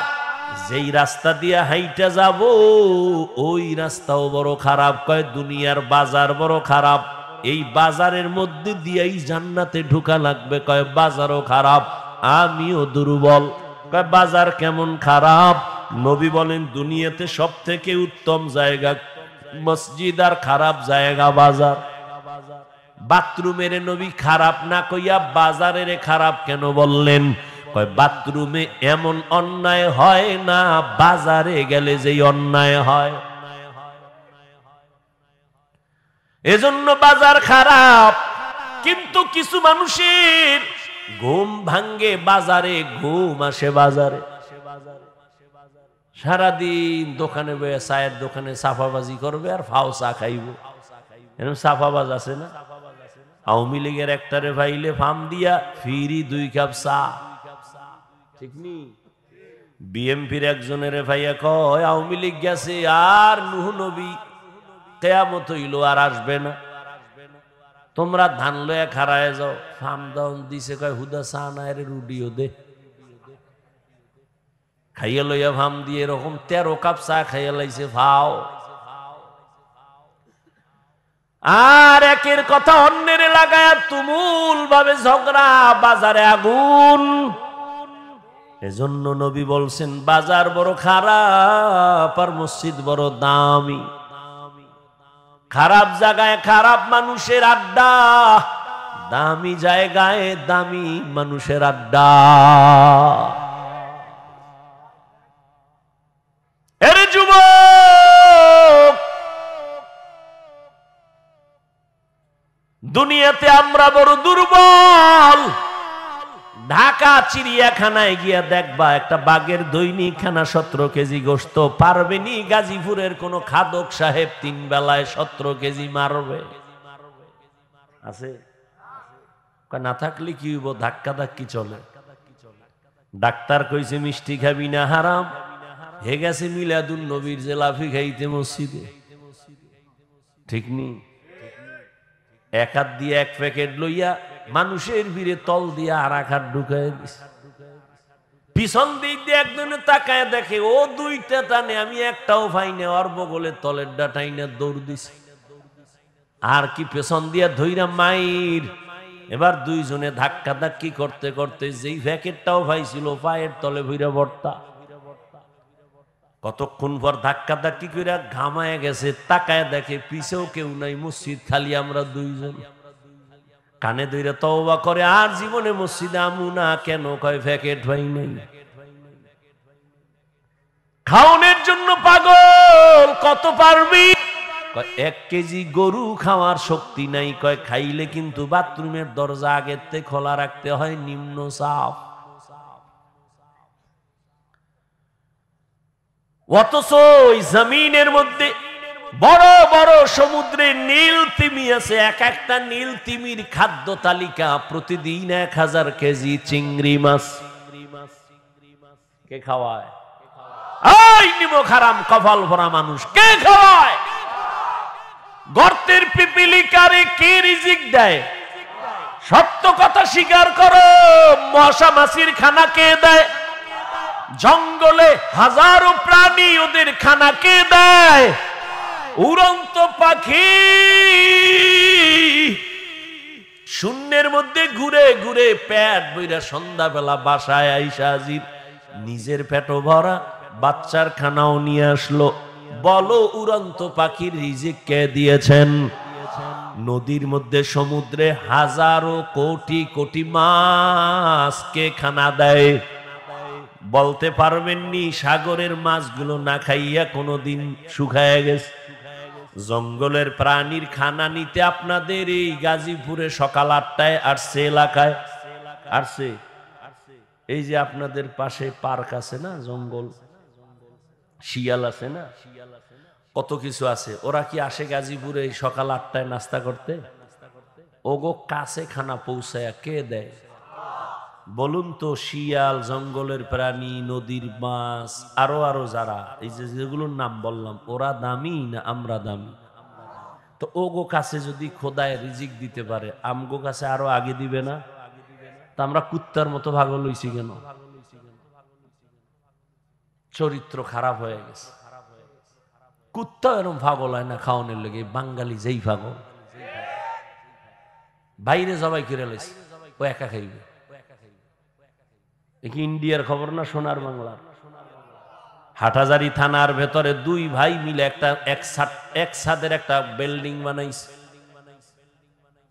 Speaker 1: যেই রাস্তা দিয়ে হাইটা যাব ওই রাস্তাও বড় খারাপ। কয় দুনিয়ার বাজার বড় খারাপ, এই বাজারের মধ্যে দিয়েই জান্নাতে ঢোকা লাগবে। কয় বাজারও খারাপ, আমিও দুর্বল। কয় বাজার কেমন খারাপ? নবী বলেন দুনিয়াতে সব থেকে উত্তম জায়গা মসজিদ, আর খারাপ জায়গা বাজার। বাথরুমের নবী খারাপ না কইয়া বাজারের খারাপ কেন বললেন? কয় বাথরুমে এমন অন্যায় হয় না, বাজারে গেলে যেই অন্যায় হয়। এজন্য বাজার খারাপ। কিন্তু কিছু মানুষের ঘুম ভাঙ্গে বাজারে, ঘুম আসে বাজারে। সারাদিন দোকানে বয়ে চায়ের দোকানে সাফাবাজি করবে আর ফাও চা খাইব। এরকম সাফাবাজ আছে না? আওয়ামী লীগের একটারে ভাইলে ফার্ম দিয়া ফিরি 2 কাপ চা, ঠিক নি? বিএমপির একজনের ভাইয়া কয় আওয়ামী লীগ গেছে আর নূহ নবী কিয়ামত হইল আর আসবে না, তোমরা ধান লয়া খাড়ায় যাও। ফার্ম দাউন দিছে, কয় হুদা চা না এর রুডিও দে। খাইয়া লইয়া ফার্ম দিয়ে এরকম 13 কাপ চা খাইয়া লাইছে ফাও। আর একের কথা অন্যের লাগায়া তুমুল ভাবে ঝগড়া, বাজারে আগুন। এজন্য নবী বলছেন বাজার বড় খারাপ আর মসজিদ বড় দামি। খারাপ জায়গায় খারাপ মানুষের আড্ডা, দামি জায়গায় দামি মানুষের আড্ডা। এর যুবক, দুনিয়াতে আমরা বড় দুর্বল। ঢাকা চিড়িয়াখানায় গিয়া দেখবা একটা বাঘের দৈনিক খানা 17 কেজি গোশত পারবেনি। গাজীপুরের কোন খাদক সাহেব 3 বেলায় 17 কেজি মারবে? আছে? না থাকলে কি হইব? ধাক্কা ধাক্কি চলে। ডাক্তার কইছে মিষ্টি খাবি না, হারাম। হে গেছে মিলাদুন নবীর জেলাফি খাইতে মসজিদে, ঠিক নি? এক হাত দিয়ে 1 প্যাকেট লইয়া মানুষের ভিড়ে তল দিয়ে আর 1 হাত ঢুকায় দিছে। পিছন দিক দিয়ে একজনে তাকায় দেখে ও 2টা টানে, আমি একটাও পাই না। ওর বগলের তলের ডাটাই না দৌড় দিছে। আর কি পেছন দিয়া ধইরা মাইর। এবার 2 জনে ধাক্কা ধাক্কি করতে করতে যেই প্যাকেটটাও পাইছিল পায়ের তলে ভইরা ভর্তা। কতক্ষণ পর ধাক্কা ধাক্কি কইরা ঘামায় গেছে, তাকায় দেখে পিছেও কেউ নাই, মসজিদ খালি, আমরা 2 জন। কানে ধইরা তওবা করে, আর জীবনে মসজিদে আমু না। কেন? কয় প্যাকেট ভাই নাই। খাওনের জন্য পাগল। কত পারবি? কয় 1 কেজি গরু খাওয়ার শক্তি নাই। কয় খাইলে কিন্তু বাথরুমের দরজা আগের থেকে খোলা রাখতে হয়, নিম্ন চাপ। অথচ ওই জমিনের মধ্যে বড় বড় সমুদ্রে নীল তিমি আছে। এক একটা নীল তিমির খাদ্য তালিকা প্রতিদিন 1000 কেজি চিংড়ি মাছ। কে খাওয়ায়? এই নিমক হারাম কপাল ভরা মানুষ কে খাওয়ায়? গর্তের পিপিলিকারে কে রিজিক দেয়? সত্য কথা স্বীকার করো। মশা মাছির খানা কে দেয়? জঙ্গলে হাজারো প্রাণী, ওদের খানা কে দেয়? উড়ন্ত পাখি শূন্যের মধ্যে ঘুরে ঘুরে পেট বইরা সন্ধ্যাবেলা বাসায় আইসা হাজির, নিজের পেটও ভরা, বাচ্চার খানাও নিয়ে আসলো। বলো উড়ন্ত পাখির রিজিক কে দিয়েছেন? নদীর মধ্যে সমুদ্রে হাজারো কোটি কোটি মাছ কে খানা দেয়? বলতে পারবেননি? সাগরের মাছগুলো না খাইয়া কোনোদিন শুকায় গেছে। জঙ্গলের প্রাণীর খানা নিতে আপনাদের এই গাজীপুরে সকাল 8টায় আসছে, এলাকায় আসছে। এই যে আপনাদের পাশে পার্ক আছে না, জঙ্গল, শিয়াল আছে না, কত কিছু আছে। ওরা কি আসে গাজীপুরে সকাল 8টায় নাস্তা করতে? ওগো কাছে খানা পৌঁছায়া কে দেয় বলুন তো? শিয়াল, জঙ্গলের প্রাণী, নদীর মাছ, আরো আরো যারা এই যে যেগুলোর নাম বললাম, ওরা দামি না আমরা দামি? তো ওগো কাছে যদি খোদায় রিজিক দিতে পারে, আমগো কাছে আরো আগে দিবে না? তা আমরা কুত্তার মতো ভাগল হইছি কেন? চরিত্র খারাপ হয়ে গেছে। কুত্তা এরকম পাগল হয় না খাওয়ানোর লেগে, বাঙালি যেই পাগল, বাইরে জবাই করে লাইছে, ও একা খাইবে। কি ইন্ডিয়ার খবর না সোনার বাংলার? হাটহাজারী থানার ভেতরে দুই ভাই মিলে একটা এক ছাদের একটা বিল্ডিং বানাইছে,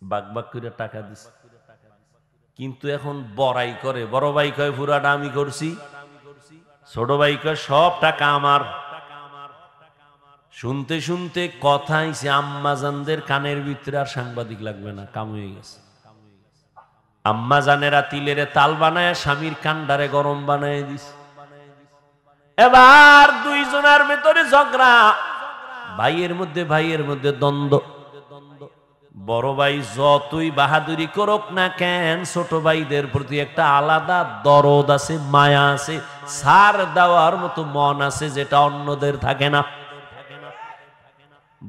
Speaker 1: বাগ বাগ করে টাকা দিছে। কিন্তু এখন বড়াই করে, বড় ভাই কয় পুরাটা আমি করছি, ছোট ভাই কয় সব টাকা আমার। শুনতে শুনতে কথা হইছে আম্মাজানদের কানের ভিতরে আর সাংবাদিক লাগবে না, কাম হয়ে গেছে। আম্মাজানেরা তিলের তাল বানায় স্বামীর কান্ডারে গরম বানায় দিছে। এবার দুইজনের ভেতরে ঝগড়া, ভাইয়ের মধ্যে দ্বন্দ্ব। বড় ভাই যতই বাহাদুরি করুক না কেন, ছোট ভাইদের প্রতি একটা আলাদা দরদ আছে, মায়া আছে, ছাড় দেওয়ার মতো মন আছে, যেটা অন্যদের থাকে না।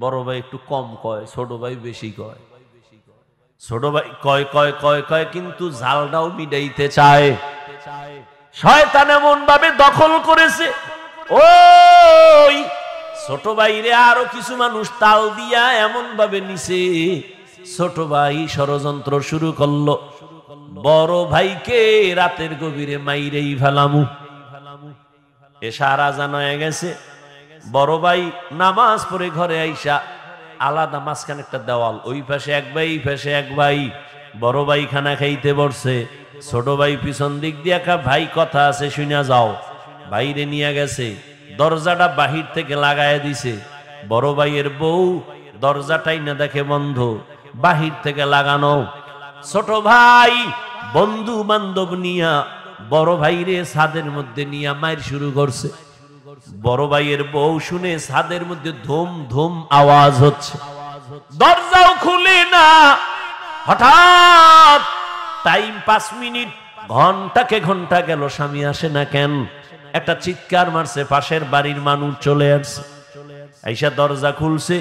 Speaker 1: বড় ভাই একটু কম কয়, ছোট ভাই বেশি কয়। ছোট ভাই কয় কয় কয় কয় কিন্তু জালটাও মিটাইতে চায়। শয়তান এমন ভাবে দখল করেছে, ওই ছোট ভাইরে আরো কিছু মানুষ তাল দিয়া এমন ভাবে নিছে, ছোট ভাই ষড়যন্ত্র শুরু করলো, বড় ভাইকে রাতের গভীরে মাইরেই ফেলামু। এশার আজান হয়ে গেছে, বড় ভাই নামাজ পড়ে ঘরে আইসা, আলাদা মাঝখানে একটা দেওয়াল, ওই পাশে এক ভাই এই পাশে এক ভাই। বড় ভাই খানা খাইতে বসছে, ছোট ভাই পিছন দিক দিয়ে ভাই কথা আছে শুনে যাও, বাইরে নিয়ে গেছে, দরজাটা বাহির থেকে লাগায় দিছে। বড় ভাইয়ের বউ দরজাটাই না দেখে বন্ধ, বাহির থেকে লাগানো। ছোট ভাই বন্ধু বান্ধব নিয়া বড় ভাইরে ছাদের মধ্যে নিয়ে মাইর শুরু করছে। বড় ভাইয়ের বউ শুনে ছাদের মধ্যে ধুম ধুম আওয়াজ হচ্ছে, দরজাও খুলে না। হঠাৎ টাইম 5 মিনিট, ঘন্টাকে ঘন্টা গেল, স্বামী আসে না কেন? একটা চিৎকার মারছে, পাশের বাড়ির মানুষ চলে আসছে, আইসা দরজা খুলছে,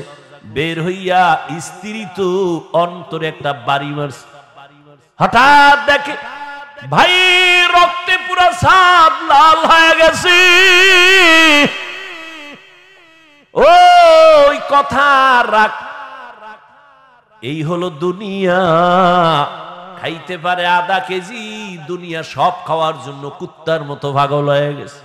Speaker 1: বের হইয়া স্ত্রী তো অন্তরে একটা বাড়ি মারছে। হঠাৎ দেখে ভাই রক্তে পুরা ছাদ লাল হয়ে গেছে। ওই কথা রাখ, এই হলো দুনিয়া। খাইতে পারে আধা কেজি, দুনিয়া সব খাওয়ার জন্য কুত্তার মতো পাগল হয়ে গেছে।